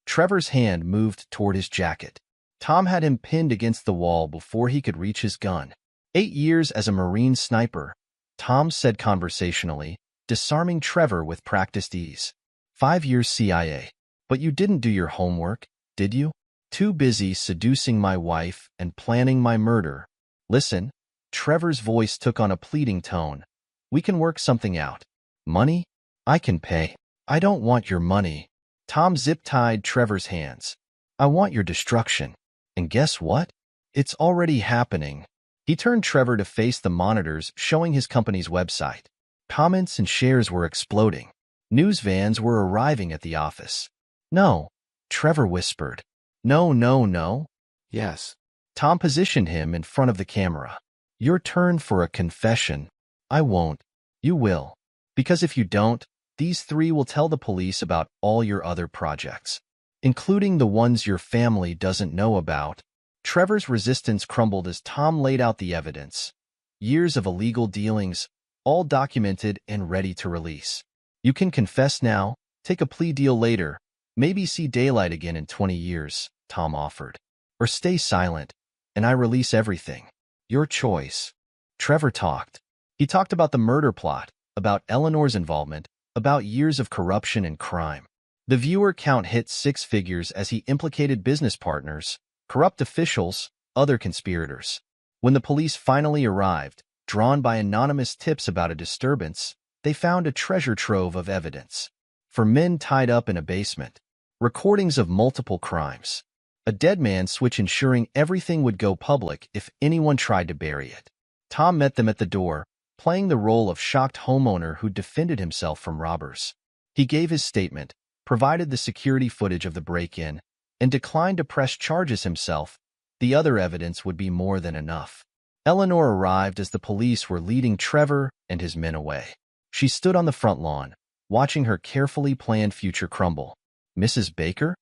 Trevor's hand moved toward his jacket. Tom had him pinned against the wall before he could reach his gun. 8 years as a Marine sniper, Tom said conversationally, disarming Trevor with practiced ease. 5 years CIA. But you didn't do your homework, did you? Too busy seducing my wife and planning my murder. Listen, Trevor's voice took on a pleading tone. We can work something out. Money? I can pay. I don't want your money. Tom zip-tied Trevor's hands. I want your destruction. And guess what? It's already happening. He turned Trevor to face the monitors showing his company's website. Comments and shares were exploding. News vans were arriving at the office. No, Trevor whispered. No, no, no. Yes. Tom positioned him in front of the camera. Your turn for a confession. I won't. You will. Because if you don't, these 3 will tell the police about all your other projects, including the ones your family doesn't know about. Trevor's resistance crumbled as Tom laid out the evidence. Years of illegal dealings, all documented and ready to release. You can confess now, take a plea deal later, maybe see daylight again in 20 years, Tom offered. Or stay silent, and I release everything. Your choice. Trevor talked. He talked about the murder plot, about Eleanor's involvement, about years of corruption and crime. The viewer count hit 6 figures as he implicated business partners, corrupt officials, other conspirators. When the police finally arrived, drawn by anonymous tips about a disturbance, they found a treasure trove of evidence. For men tied up in a basement, recordings of multiple crimes, a dead man switch ensuring everything would go public if anyone tried to bury it. Tom met them at the door, playing the role of shocked homeowner who defended himself from robbers. He gave his statement, provided the security footage of the break-in, and declined to press charges himself. The other evidence would be more than enough. Eleanor arrived as the police were leading Trevor and his men away. She stood on the front lawn, watching her carefully planned future crumble. Mrs. Baker?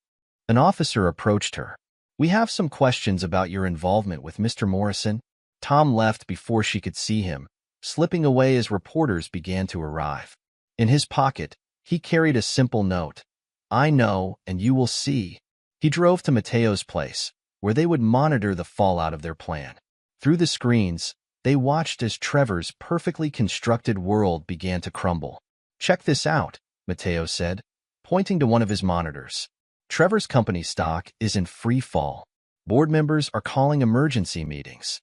An officer approached her. We have some questions about your involvement with Mr. Morrison. Tom left before she could see him, slipping away as reporters began to arrive. In his pocket, he carried a simple note. I know, and you will see. He drove to Mateo's place, where they would monitor the fallout of their plan. Through the screens, they watched as Trevor's perfectly constructed world began to crumble. Check this out, Mateo said, pointing to one of his monitors. Trevor's company stock is in free fall. Board members are calling emergency meetings.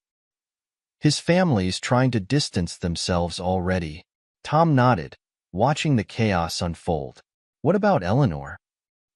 His family's trying to distance themselves already. Tom nodded, watching the chaos unfold. What about Eleanor?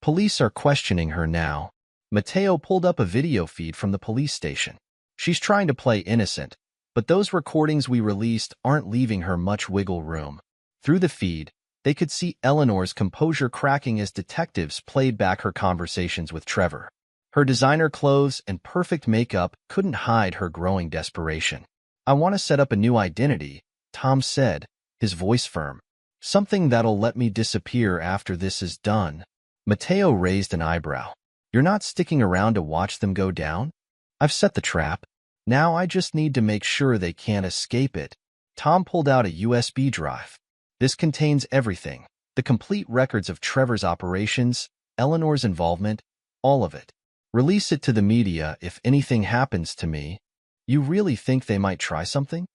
Police are questioning her now. Mateo pulled up a video feed from the police station. She's trying to play innocent, but those recordings we released aren't leaving her much wiggle room. Through the feed, they could see Eleanor's composure cracking as detectives played back her conversations with Trevor. Her designer clothes and perfect makeup couldn't hide her growing desperation. I want to set up a new identity, Tom said, his voice firm. Something that'll let me disappear after this is done. Mateo raised an eyebrow. You're not sticking around to watch them go down? I've set the trap. Now I just need to make sure they can't escape it. Tom pulled out a USB drive. This contains everything. The complete records of Trevor's operations, Eleanor's involvement, all of it. Release it to the media if anything happens to me. You really think they might try something?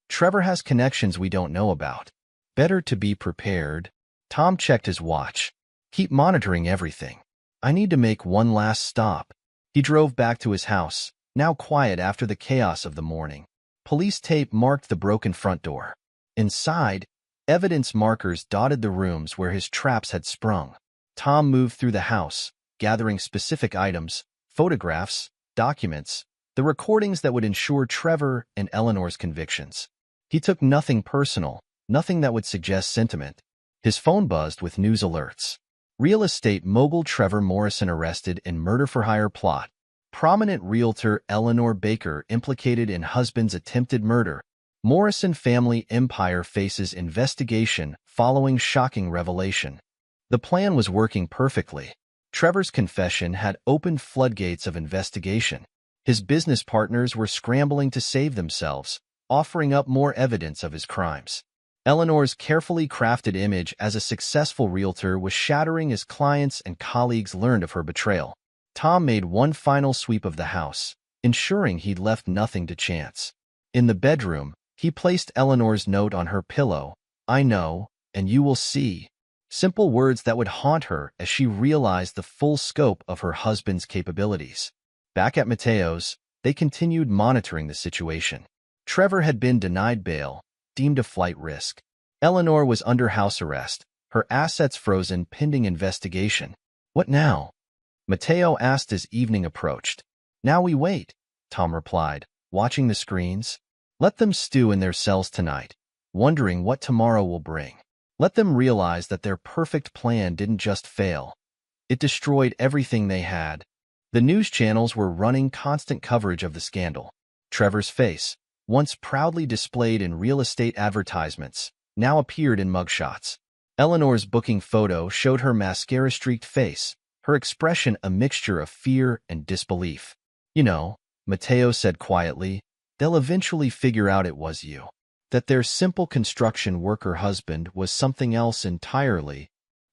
Trevor has connections we don't know about. Better to be prepared. Tom checked his watch. Keep monitoring everything. I need to make one last stop. He drove back to his house, now quiet after the chaos of the morning. Police tape marked the broken front door. Inside, evidence markers dotted the rooms where his traps had sprung. Tom moved through the house, gathering specific items, photographs, documents, the recordings that would ensure Trevor and Eleanor's convictions. He took nothing personal, nothing that would suggest sentiment. His phone buzzed with news alerts. Real estate mogul Trevor Morrison arrested in murder-for-hire plot. Prominent realtor Eleanor Baker implicated in husband's attempted murder. Morrison family empire faces investigation following shocking revelation. The plan was working perfectly. Trevor's confession had opened floodgates of investigation. His business partners were scrambling to save themselves, offering up more evidence of his crimes. Eleanor's carefully crafted image as a successful realtor was shattering as clients and colleagues learned of her betrayal. Tom made one final sweep of the house, ensuring he'd left nothing to chance. In the bedroom, he placed Eleanor's note on her pillow. I know, and you will see. Simple words that would haunt her as she realized the full scope of her husband's capabilities. Back at Mateo's, they continued monitoring the situation. Trevor had been denied bail, deemed a flight risk. Eleanor was under house arrest, her assets frozen pending investigation. What now? Mateo asked as evening approached. Now we wait, Tom replied, watching the screens. Let them stew in their cells tonight, wondering what tomorrow will bring. Let them realize that their perfect plan didn't just fail. It destroyed everything they had. The news channels were running constant coverage of the scandal. Trevor's face, once proudly displayed in real estate advertisements, now appeared in mugshots. Eleanor's booking photo showed her mascara-streaked face, her expression a mixture of fear and disbelief. You know, Mateo said quietly, they'll eventually figure out it was you. That their simple construction worker husband was something else entirely.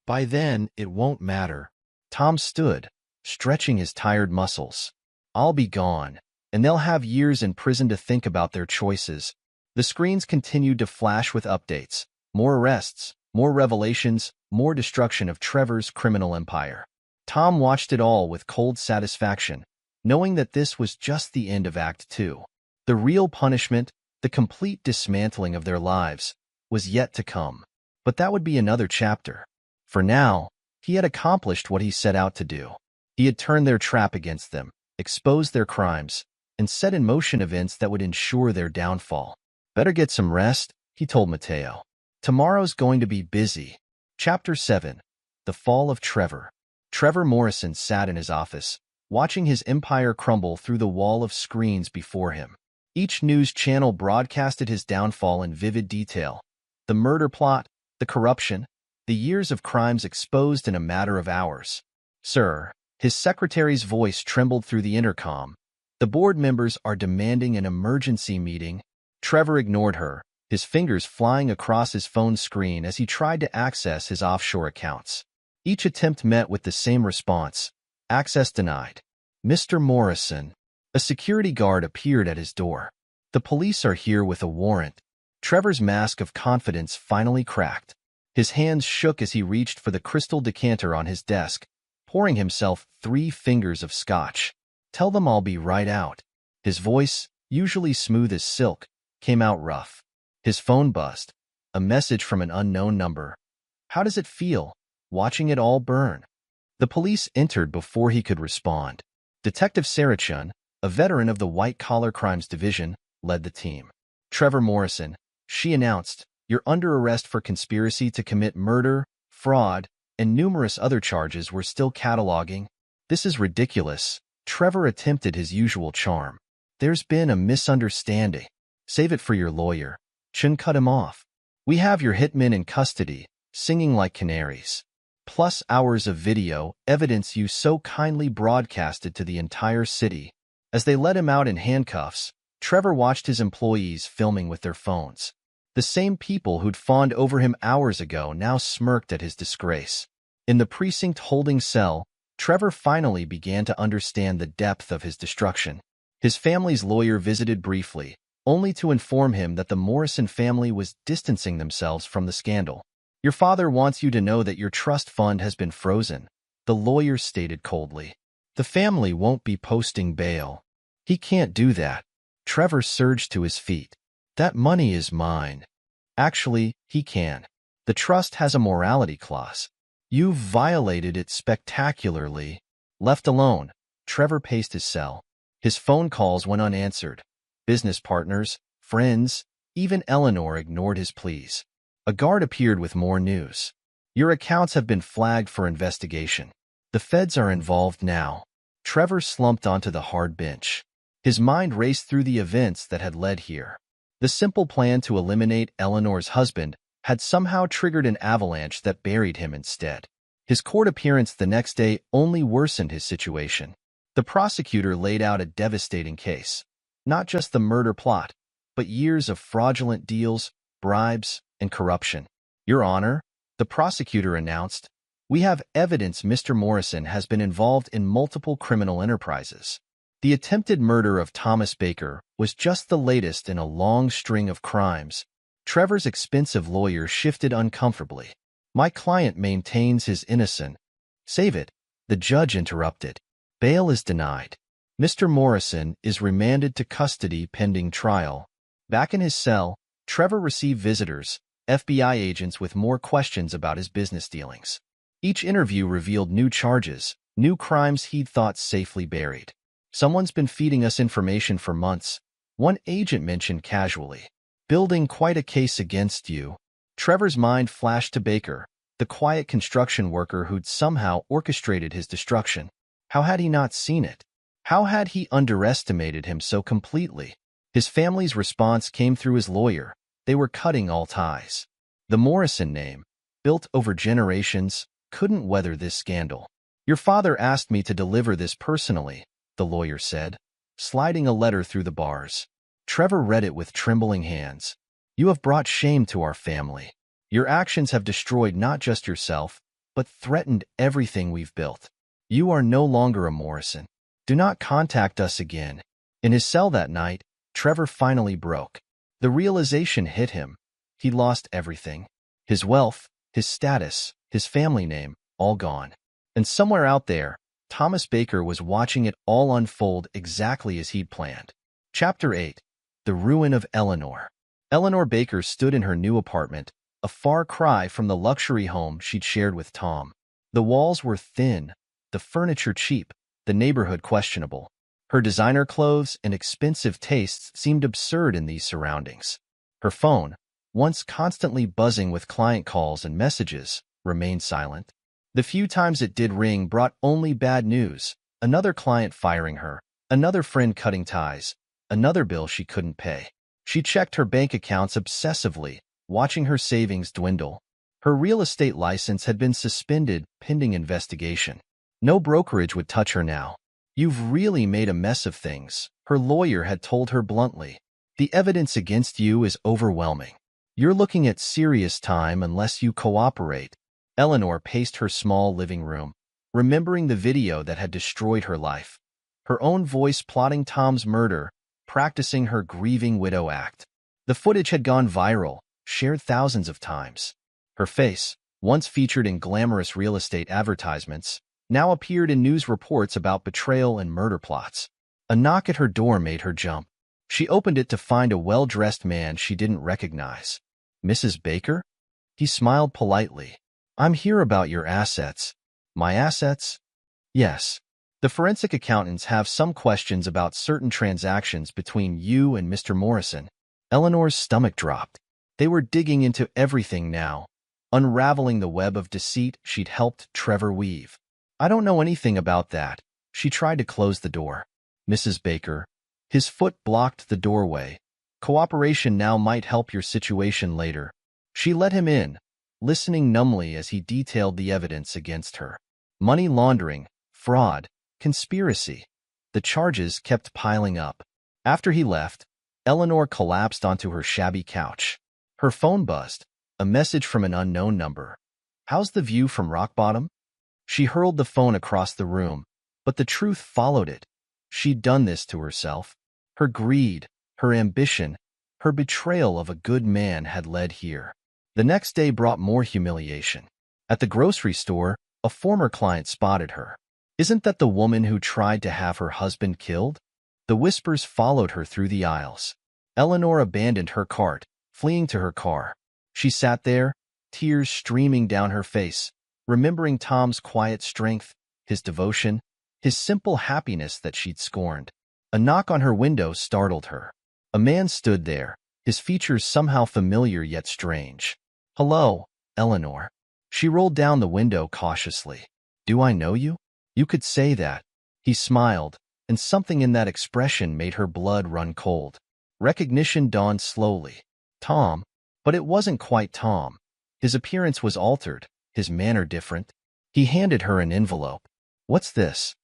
By then, it won't matter. Tom stood, stretching his tired muscles. I'll be gone, and they'll have years in prison to think about their choices. The screens continued to flash with updates. More arrests, more revelations, more destruction of Trevor's criminal empire. Tom watched it all with cold satisfaction, knowing that this was just the end of Act 2. The real punishment, the complete dismantling of their lives, was yet to come. But that would be another chapter. For now, he had accomplished what he set out to do. He had turned their trap against them, exposed their crimes, and set in motion events that would ensure their downfall. Better get some rest, he told Mateo. Tomorrow's going to be busy. Chapter 7. The Fall of Trevor. Trevor Morrison sat in his office, watching his empire crumble through the wall of screens before him. Each news channel broadcasted his downfall in vivid detail. The murder plot, the corruption, the years of crimes exposed in a matter of hours. Sir, his secretary's voice trembled through the intercom. The board members are demanding an emergency meeting. Trevor ignored her, his fingers flying across his phone screen as he tried to access his offshore accounts. Each attempt met with the same response. Access denied. Mr. Morrison. A security guard appeared at his door. The police are here with a warrant. Trevor's mask of confidence finally cracked. His hands shook as he reached for the crystal decanter on his desk. pouring himself 3 fingers of scotch. "Tell them I'll be right out." His voice, usually smooth as silk, came out rough. His phone buzzed. A message from an unknown number. How does it feel, watching it all burn? The police entered before he could respond. Detective Sarachun, a veteran of the White-Collar Crimes Division, led the team. "Trevor Morrison," she announced, "you're under arrest for conspiracy to commit murder, fraud, and numerous other charges we're still cataloging." "This is ridiculous." Trevor attempted his usual charm. "There's been a misunderstanding." "Save it for your lawyer." Chun cut him off. "We have your hitmen in custody, singing like canaries. Plus hours of video evidence you so kindly broadcasted to the entire city." As they let him out in handcuffs, Trevor watched his employees filming with their phones. The same people who'd fawned over him hours ago now smirked at his disgrace. In the precinct holding cell, Trevor finally began to understand the depth of his destruction. His family's lawyer visited briefly, only to inform him that the Morrison family was distancing themselves from the scandal. "Your father wants you to know that your trust fund has been frozen," the lawyer stated coldly. "The family won't be posting bail." "He can't do that." Trevor surged to his feet. "That money is mine." "Actually, he can. The trust has a morality clause." "You've violated it spectacularly." Left alone, Trevor paced his cell. His phone calls went unanswered. Business partners, friends, even Eleanor ignored his pleas. A guard appeared with more news. "Your accounts have been flagged for investigation. The feds are involved now." Trevor slumped onto the hard bench. His mind raced through the events that had led here. The simple plan to eliminate Eleanor's husband had somehow triggered an avalanche that buried him instead. His court appearance the next day only worsened his situation. The prosecutor laid out a devastating case. Not just the murder plot, but years of fraudulent deals, bribes, and corruption. "Your Honor," the prosecutor announced, "we have evidence Mr. Morrison has been involved in multiple criminal enterprises." The attempted murder of Thomas Baker was just the latest in a long string of crimes. Trevor's expensive lawyer shifted uncomfortably. "My client maintains his innocence." "Save it," the judge interrupted. "Bail is denied. Mr. Morrison is remanded to custody pending trial." Back in his cell, Trevor received visitors, FBI agents with more questions about his business dealings. Each interview revealed new charges, new crimes he'd thought safely buried. "Someone's been feeding us information for months," one agent mentioned casually. "Building quite a case against you." Trevor's mind flashed to Baker, the quiet construction worker who'd somehow orchestrated his destruction. How had he not seen it? How had he underestimated him so completely? His family's response came through his lawyer. They were cutting all ties. The Morrison name, built over generations, couldn't weather this scandal. "Your father asked me to deliver this personally," the lawyer said, sliding a letter through the bars. Trevor read it with trembling hands. "You have brought shame to our family. Your actions have destroyed not just yourself, but threatened everything we've built. You are no longer a Morrison. Do not contact us again." In his cell that night, Trevor finally broke. The realization hit him. He lost everything. His wealth, his status, his family name, all gone. And somewhere out there, Thomas Baker was watching it all unfold exactly as he'd planned. Chapter 8. The Ruin of Eleanor. Eleanor Baker stood in her new apartment, a far cry from the luxury home she'd shared with Tom. The walls were thin, the furniture cheap, the neighborhood questionable. Her designer clothes and expensive tastes seemed absurd in these surroundings. Her phone, once constantly buzzing with client calls and messages, remained silent. The few times it did ring brought only bad news: another client firing her, another friend cutting ties, another bill she couldn't pay. She checked her bank accounts obsessively, watching her savings dwindle. Her real estate license had been suspended pending investigation. No brokerage would touch her now. "You've really made a mess of things," her lawyer had told her bluntly. "The evidence against you is overwhelming. You're looking at serious time unless you cooperate." Eleanor paced her small living room, remembering the video that had destroyed her life. Her own voice plotting Tom's murder, practicing her grieving widow act. The footage had gone viral, shared thousands of times. Her face, once featured in glamorous real estate advertisements, now appeared in news reports about betrayal and murder plots. A knock at her door made her jump. She opened it to find a well-dressed man she didn't recognize. "Mrs. Baker?" He smiled politely. "I'm here about your assets." "My assets?" "Yes. The forensic accountants have some questions about certain transactions between you and Mr. Morrison." Eleanor's stomach dropped. They were digging into everything now, unraveling the web of deceit she'd helped Trevor weave. "I don't know anything about that." She tried to close the door. "Mrs. Baker." His foot blocked the doorway. "Cooperation now might help your situation later." She let him in, listening numbly as he detailed the evidence against her. Money laundering, fraud, conspiracy. The charges kept piling up. After he left, Eleanor collapsed onto her shabby couch. Her phone buzzed, a message from an unknown number. "How's the view from rock bottom?" She hurled the phone across the room, but the truth followed it. She'd done this to herself. Her greed, her ambition, her betrayal of a good man had led here. The next day brought more humiliation. At the grocery store, a former client spotted her. "Isn't that the woman who tried to have her husband killed?" The whispers followed her through the aisles. Eleanor abandoned her cart, fleeing to her car. She sat there, tears streaming down her face, remembering Tom's quiet strength, his devotion, his simple happiness that she'd scorned. A knock on her window startled her. A man stood there, his features somehow familiar yet strange. "Hello, Eleanor." She rolled down the window cautiously. "Do I know you?" "You could say that." He smiled, and something in that expression made her blood run cold. Recognition dawned slowly. Tom. But it wasn't quite Tom. His appearance was altered, his manner different. He handed her an envelope. "What's this?"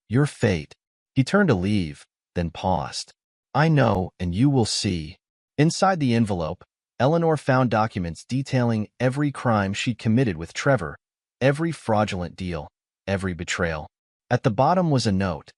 "Your fate." He turned to leave, then paused. "I know, and you will see." Inside the envelope, Eleanor found documents detailing every crime she'd committed with Trevor, every fraudulent deal, every betrayal. At the bottom was a note.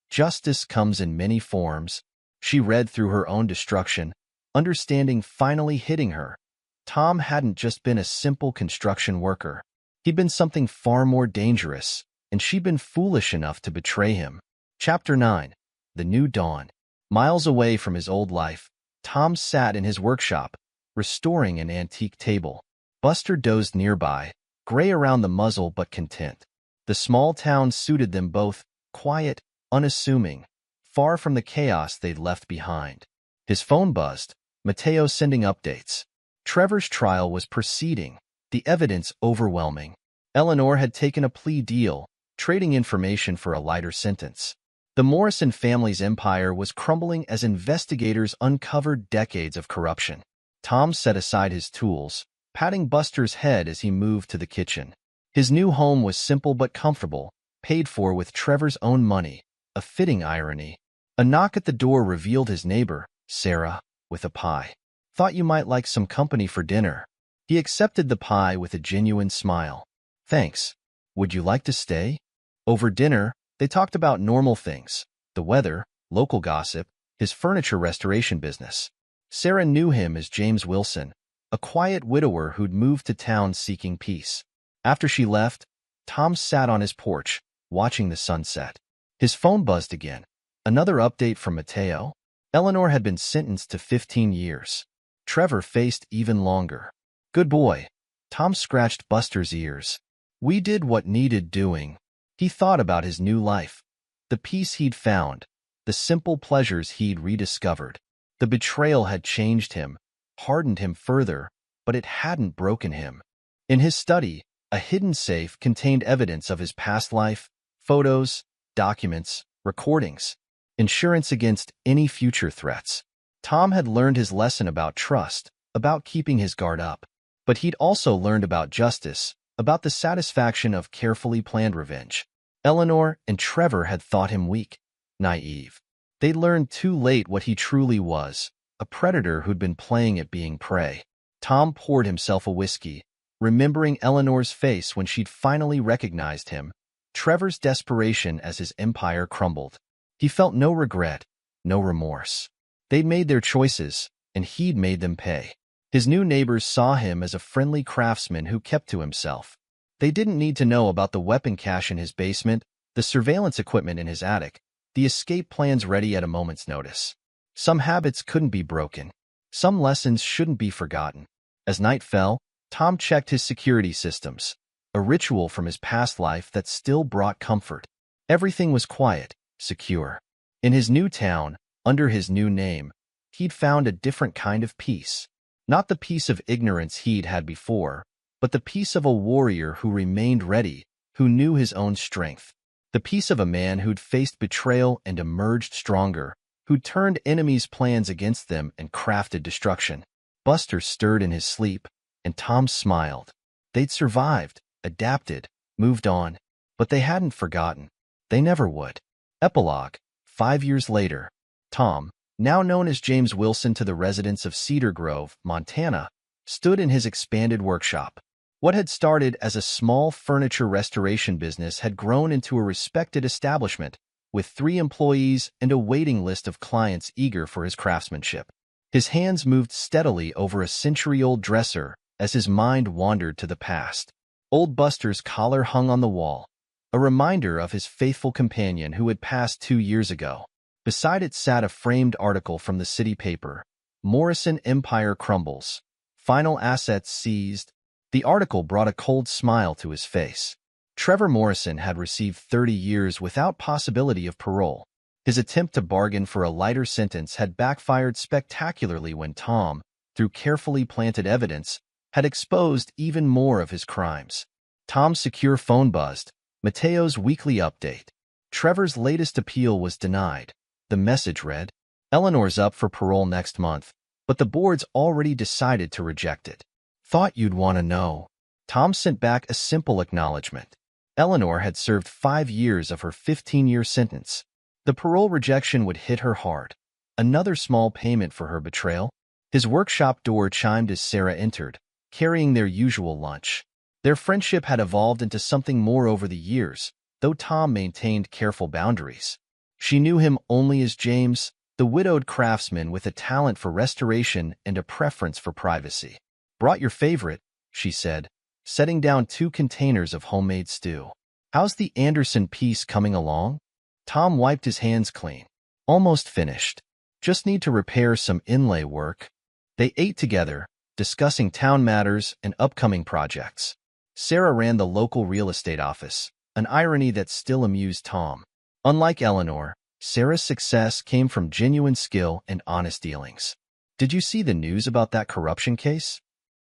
"Justice comes in many forms." She read through her own destruction, understanding finally hitting her. Tom hadn't just been a simple construction worker. He'd been something far more dangerous, and she'd been foolish enough to betray him. Chapter 9. The New Dawn. Miles away from his old life, Tom sat in his workshop, restoring an antique table. Buster dozed nearby, gray around the muzzle but content. The small town suited them both, quiet, unassuming, far from the chaos they'd left behind. His phone buzzed, Mateo sending updates. Trevor's trial was proceeding, the evidence overwhelming. Eleanor had taken a plea deal, trading information for a lighter sentence. The Morrison family's empire was crumbling as investigators uncovered decades of corruption. Tom set aside his tools, patting Buster's head as he moved to the kitchen. His new home was simple but comfortable, paid for with Trevor's own money, a fitting irony. A knock at the door revealed his neighbor, Sarah, with a pie. "Thought you might like some company for dinner." He accepted the pie with a genuine smile. "Thanks. Would you like to stay?" Over dinner, they talked about normal things, the weather, local gossip, his furniture restoration business. Sarah knew him as James Wilson, a quiet widower who'd moved to town seeking peace. After she left, Tom sat on his porch, watching the sunset. His phone buzzed again. Another update from Mateo. Eleanor had been sentenced to 15 years. Trevor faced even longer. "Good boy." Tom scratched Buster's ears. "We did what needed doing." He thought about his new life, the peace he'd found, the simple pleasures he'd rediscovered. The betrayal had changed him, hardened him further, but it hadn't broken him. In his study, a hidden safe contained evidence of his past life, photos, documents, recordings, insurance against any future threats. Tom had learned his lesson about trust, about keeping his guard up. But he'd also learned about justice, about the satisfaction of carefully planned revenge. Eleanor and Trevor had thought him weak, naive. They'd learned too late what he truly was, a predator who'd been playing at being prey. Tom poured himself a whiskey, remembering Eleanor's face when she'd finally recognized him, Trevor's desperation as his empire crumbled. He felt no regret, no remorse. They'd made their choices, and he'd made them pay. His new neighbors saw him as a friendly craftsman who kept to himself. They didn't need to know about the weapon cache in his basement, the surveillance equipment in his attic, the escape plans ready at a moment's notice. Some habits couldn't be broken. Some lessons shouldn't be forgotten. As night fell, Tom checked his security systems, a ritual from his past life that still brought comfort. Everything was quiet, secure. In his new town, under his new name, he'd found a different kind of peace. Not the peace of ignorance he'd had before, but the peace of a warrior who remained ready, who knew his own strength. The peace of a man who'd faced betrayal and emerged stronger, who'd turned enemies' plans against them and crafted destruction. Buster stirred in his sleep, and Tom smiled. They'd survived, adapted, moved on, but they hadn't forgotten. They never would. Epilogue. 5 years later, Tom, now known as James Wilson to the residents of Cedar Grove, Montana, stood in his expanded workshop. What had started as a small furniture restoration business had grown into a respected establishment, with 3 employees and a waiting list of clients eager for his craftsmanship. His hands moved steadily over a century-old dresser as his mind wandered to the past. Old Buster's collar hung on the wall, a reminder of his faithful companion who had passed 2 years ago. Beside it sat a framed article from the city paper, "Morrison Empire Crumbles. Final Assets Seized." The article brought a cold smile to his face. Trevor Morrison had received 30 years without possibility of parole. His attempt to bargain for a lighter sentence had backfired spectacularly when Tom, through carefully planted evidence, had exposed even more of his crimes. Tom's secure phone buzzed. Mateo's weekly update. Trevor's latest appeal was denied. The message read, "Eleanor's up for parole next month, but the board's already decided to reject it. Thought you'd want to know." Tom sent back a simple acknowledgement. Eleanor had served 5 years of her 15-year sentence. The parole rejection would hit her hard. Another small payment for her betrayal. His workshop door chimed as Sarah entered, carrying their usual lunch. Their friendship had evolved into something more over the years, though Tom maintained careful boundaries. She knew him only as James, the widowed craftsman with a talent for restoration and a preference for privacy. "Brought your favorite," she said, setting down 2 containers of homemade stew. "How's the Anderson piece coming along?" Tom wiped his hands clean. "Almost finished. Just need to repair some inlay work." They ate together, discussing town matters and upcoming projects. Sarah ran the local real estate office, an irony that still amused Tom. Unlike Eleanor, Sarah's success came from genuine skill and honest dealings. "Did you see the news about that corruption case?"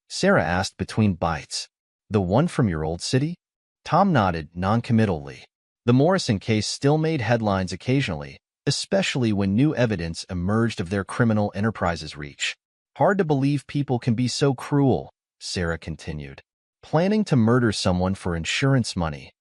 Sarah asked between bites. "The one from your old city?" Tom nodded noncommittally. The Morrison case still made headlines occasionally, especially when new evidence emerged of their criminal enterprise's reach. "Hard to believe people can be so cruel," Sarah continued. "Planning to murder someone for insurance money.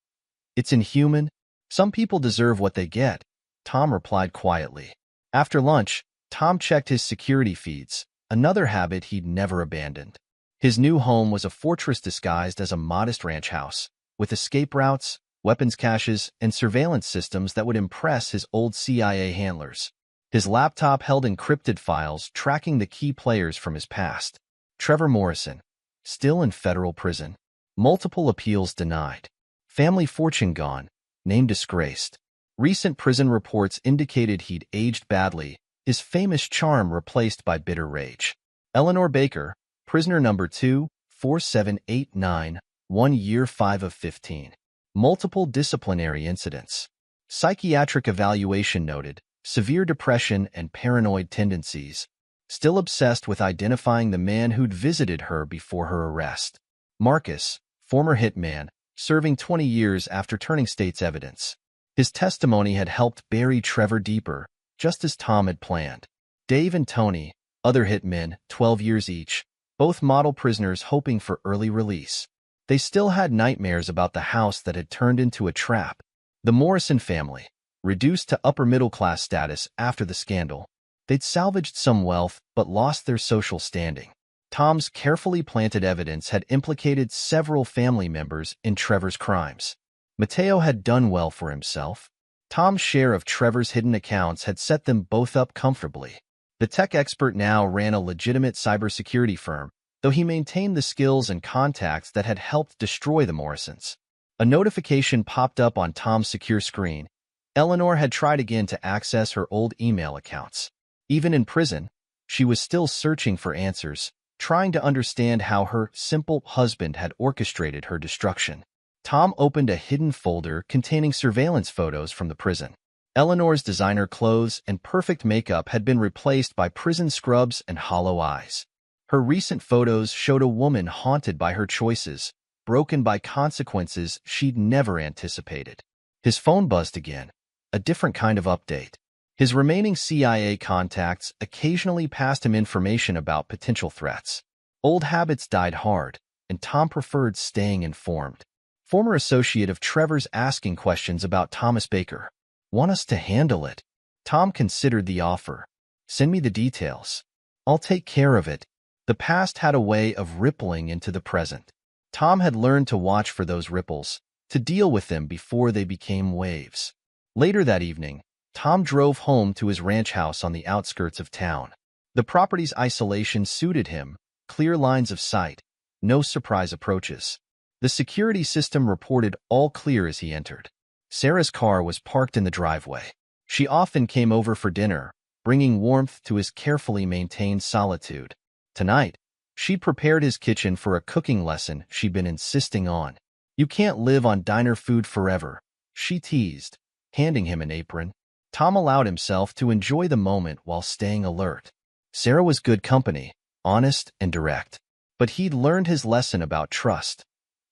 It's inhuman. Some people deserve what they get," Tom replied quietly. After lunch, Tom checked his security feeds, another habit he'd never abandoned. His new home was a fortress disguised as a modest ranch house, with escape routes, weapons caches, and surveillance systems that would impress his old CIA handlers. His laptop held encrypted files tracking the key players from his past. Trevor Morrison, still in federal prison. Multiple appeals denied. Family fortune gone. Name disgraced. Recent prison reports indicated he'd aged badly, his famous charm replaced by bitter rage. Eleanor Baker, prisoner number 24789, 1 year 5 of 15. Multiple disciplinary incidents. Psychiatric evaluation noted, severe depression and paranoid tendencies. Still obsessed with identifying the man who'd visited her before her arrest. Marcus, former hitman, serving 20 years after turning state's evidence. His testimony had helped bury Trevor deeper, just as Tom had planned. Dave and Tony, other hitmen, 12 years each, both model prisoners hoping for early release. They still had nightmares about the house that had turned into a trap. The Morrison family, reduced to upper-middle-class status after the scandal. They'd salvaged some wealth but lost their social standing. Tom's carefully planted evidence had implicated several family members in Trevor's crimes. Mateo had done well for himself. Tom's share of Trevor's hidden accounts had set them both up comfortably. The tech expert now ran a legitimate cybersecurity firm, though he maintained the skills and contacts that had helped destroy the Morrisons. A notification popped up on Tom's secure screen. Eleanor had tried again to access her old email accounts. Even in prison, she was still searching for answers, trying to understand how her simple husband had orchestrated her destruction. Tom opened a hidden folder containing surveillance photos from the prison. Eleanor's designer clothes and perfect makeup had been replaced by prison scrubs and hollow eyes. Her recent photos showed a woman haunted by her choices, broken by consequences she'd never anticipated. His phone buzzed again, a different kind of update. His remaining CIA contacts occasionally passed him information about potential threats. Old habits died hard, and Tom preferred staying informed. Former associate of Trevor's asking questions about Thomas Baker. Want us to handle it? Tom considered the offer. Send me the details. I'll take care of it. The past had a way of rippling into the present. Tom had learned to watch for those ripples, to deal with them before they became waves. Later that evening, Tom drove home to his ranch house on the outskirts of town. The property's isolation suited him, clear lines of sight, no surprise approaches. The security system reported all clear as he entered. Sarah's car was parked in the driveway. She often came over for dinner, bringing warmth to his carefully maintained solitude. Tonight, she prepared his kitchen for a cooking lesson she'd been insisting on. You can't live on diner food forever, she teased, handing him an apron. Tom allowed himself to enjoy the moment while staying alert. Sarah was good company, honest and direct. But he'd learned his lesson about trust.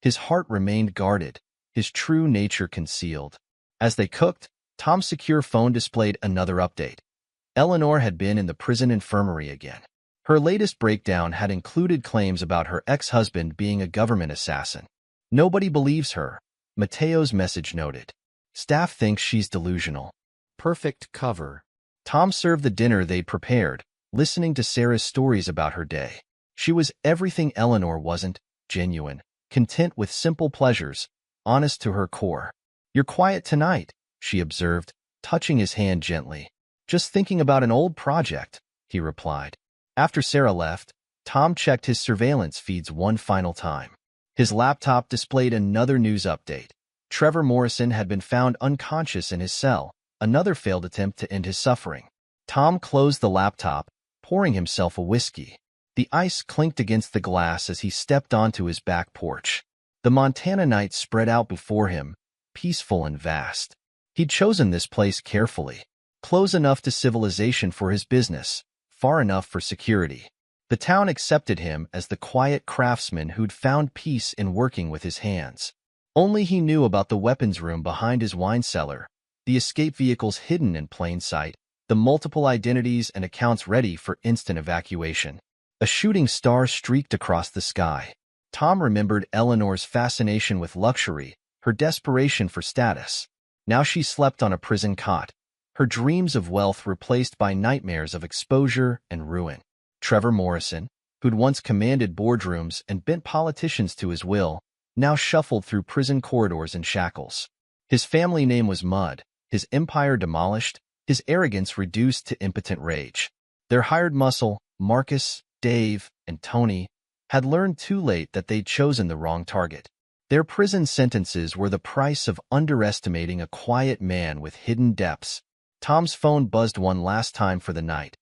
His heart remained guarded, his true nature concealed. As they cooked, Tom's secure phone displayed another update. Eleanor had been in the prison infirmary again. Her latest breakdown had included claims about her ex-husband being a government assassin. Nobody believes her, Mateo's message noted. Staff thinks she's delusional. Perfect cover. Tom served the dinner they'd prepared, listening to Sarah's stories about her day. She was everything Eleanor wasn't, genuine, content with simple pleasures, honest to her core. You're quiet tonight, she observed, touching his hand gently. Just thinking about an old project, he replied. After Sarah left, Tom checked his surveillance feeds one final time. His laptop displayed another news update. Trevor Morrison had been found unconscious in his cell, another failed attempt to end his suffering. Tom closed the laptop, pouring himself a whiskey. The ice clinked against the glass as he stepped onto his back porch. The Montana night spread out before him, peaceful and vast. He'd chosen this place carefully, close enough to civilization for his business, far enough for security. The town accepted him as the quiet craftsman who'd found peace in working with his hands. Only he knew about the weapons room behind his wine cellar, the escape vehicles hidden in plain sight, the multiple identities and accounts ready for instant evacuation. A shooting star streaked across the sky. Tom remembered Eleanor's fascination with luxury, her desperation for status. Now she slept on a prison cot, her dreams of wealth replaced by nightmares of exposure and ruin. Trevor Morrison, who'd once commanded boardrooms and bent politicians to his will, now shuffled through prison corridors in shackles. His family name was mud, his empire demolished, his arrogance reduced to impotent rage. Their hired muscle, Marcus, Dave, and Tony, had learned too late that they'd chosen the wrong target. Their prison sentences were the price of underestimating a quiet man with hidden depths. Tom's phone buzzed one last time for the night.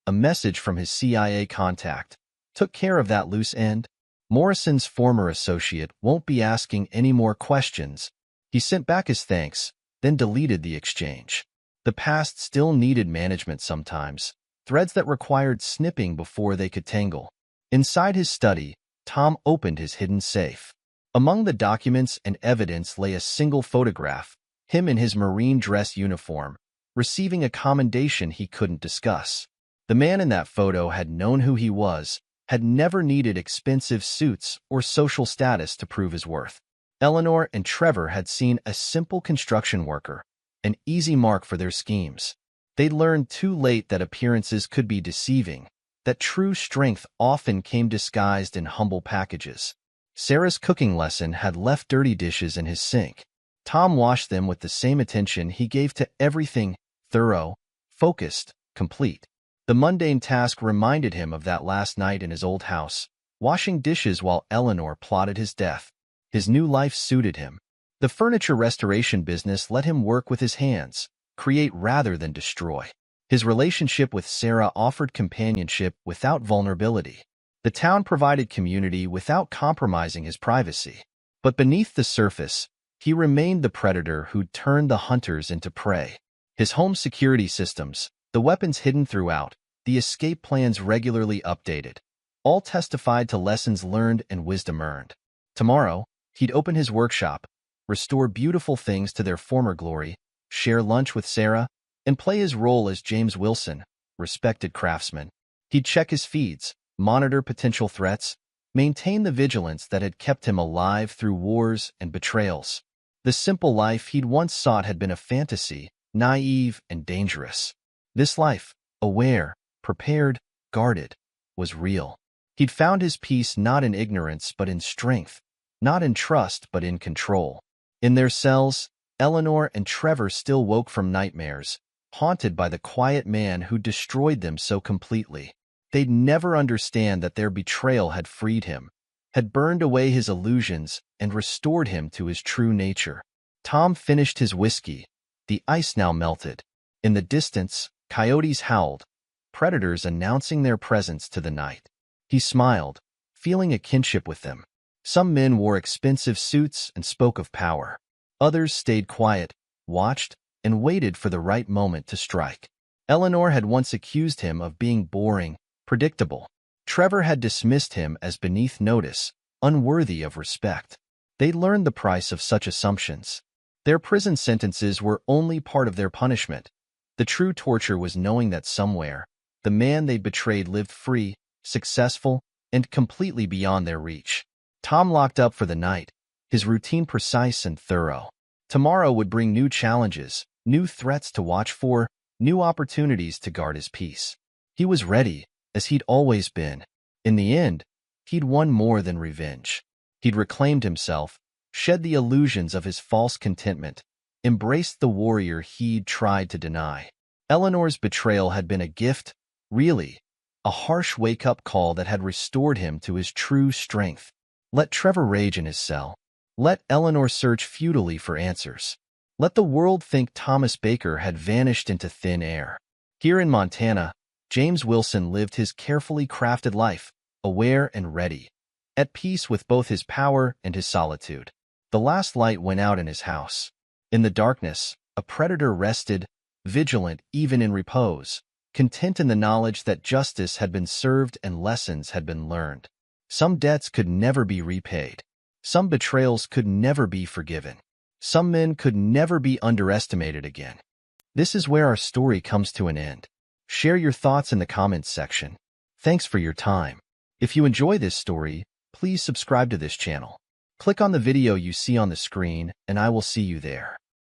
A message from his CIA contact. Took care of that loose end. Morrison's former associate won't be asking any more questions. He sent back his thanks, then deleted the exchange. The past still needed management sometimes, threads that required snipping before they could tangle. Inside his study, Tom opened his hidden safe. Among the documents and evidence lay a single photograph, him in his Marine dress uniform, receiving a commendation he couldn't discuss. The man in that photo had known who he was, had never needed expensive suits or social status to prove his worth. Eleanor and Trevor had seen a simple construction worker, an easy mark for their schemes. They'd learned too late that appearances could be deceiving, that true strength often came disguised in humble packages. Sarah's cooking lesson had left dirty dishes in his sink. Tom washed them with the same attention he gave to everything thorough, focused, complete. The mundane task reminded him of that last night in his old house, washing dishes while Eleanor plotted his death. His new life suited him. The furniture restoration business let him work with his hands, create rather than destroy. His relationship with Sarah offered companionship without vulnerability. The town provided community without compromising his privacy. But beneath the surface, he remained the predator who'd turned the hunters into prey. His home security systems, the weapons hidden throughout, the escape plans regularly updated, all testified to lessons learned and wisdom earned. Tomorrow, he'd open his workshop, restore beautiful things to their former glory, share lunch with Sarah, and play his role as James Wilson, respected craftsman. He'd check his feeds, monitor potential threats, maintain the vigilance that had kept him alive through wars and betrayals. The simple life he'd once sought had been a fantasy, naive and dangerous. This life, aware, prepared, guarded, was real. He'd found his peace not in ignorance but in strength, not in trust but in control. In their cells, Eleanor and Trevor still woke from nightmares, haunted by the quiet man who destroyed them so completely. They'd never understand that their betrayal had freed him, had burned away his illusions and restored him to his true nature. Tom finished his whiskey. The ice now melted. In the distance, coyotes howled, predators announcing their presence to the night. He smiled, feeling a kinship with them. Some men wore expensive suits and spoke of power. Others stayed quiet, watched, and waited for the right moment to strike. Eleanor had once accused him of being boring, predictable. Trevor had dismissed him as beneath notice, unworthy of respect. They'd learned the price of such assumptions. Their prison sentences were only part of their punishment. The true torture was knowing that somewhere, the man they'd betrayed lived free, successful, and completely beyond their reach. Tom locked up for the night, his routine precise and thorough. Tomorrow would bring new challenges, new threats to watch for, new opportunities to guard his peace. He was ready, as he'd always been. In the end, he'd won more than revenge. He'd reclaimed himself, shed the illusions of his false contentment, embraced the warrior he'd tried to deny. Eleanor's betrayal had been a gift, really, a harsh wake-up call that had restored him to his true strength. Let Trevor rage in his cell. Let Eleanor search futilely for answers. Let the world think Thomas Baker had vanished into thin air. Here in Montana, James Wilson lived his carefully crafted life, aware and ready, at peace with both his power and his solitude. The last light went out in his house. In the darkness, a predator rested, vigilant even in repose, content in the knowledge that justice had been served and lessons had been learned. Some debts could never be repaid. Some betrayals could never be forgiven. Some men could never be underestimated again. This is where our story comes to an end. Share your thoughts in the comments section. Thanks for your time. If you enjoy this story, please subscribe to this channel. Click on the video you see on the screen, and I will see you there.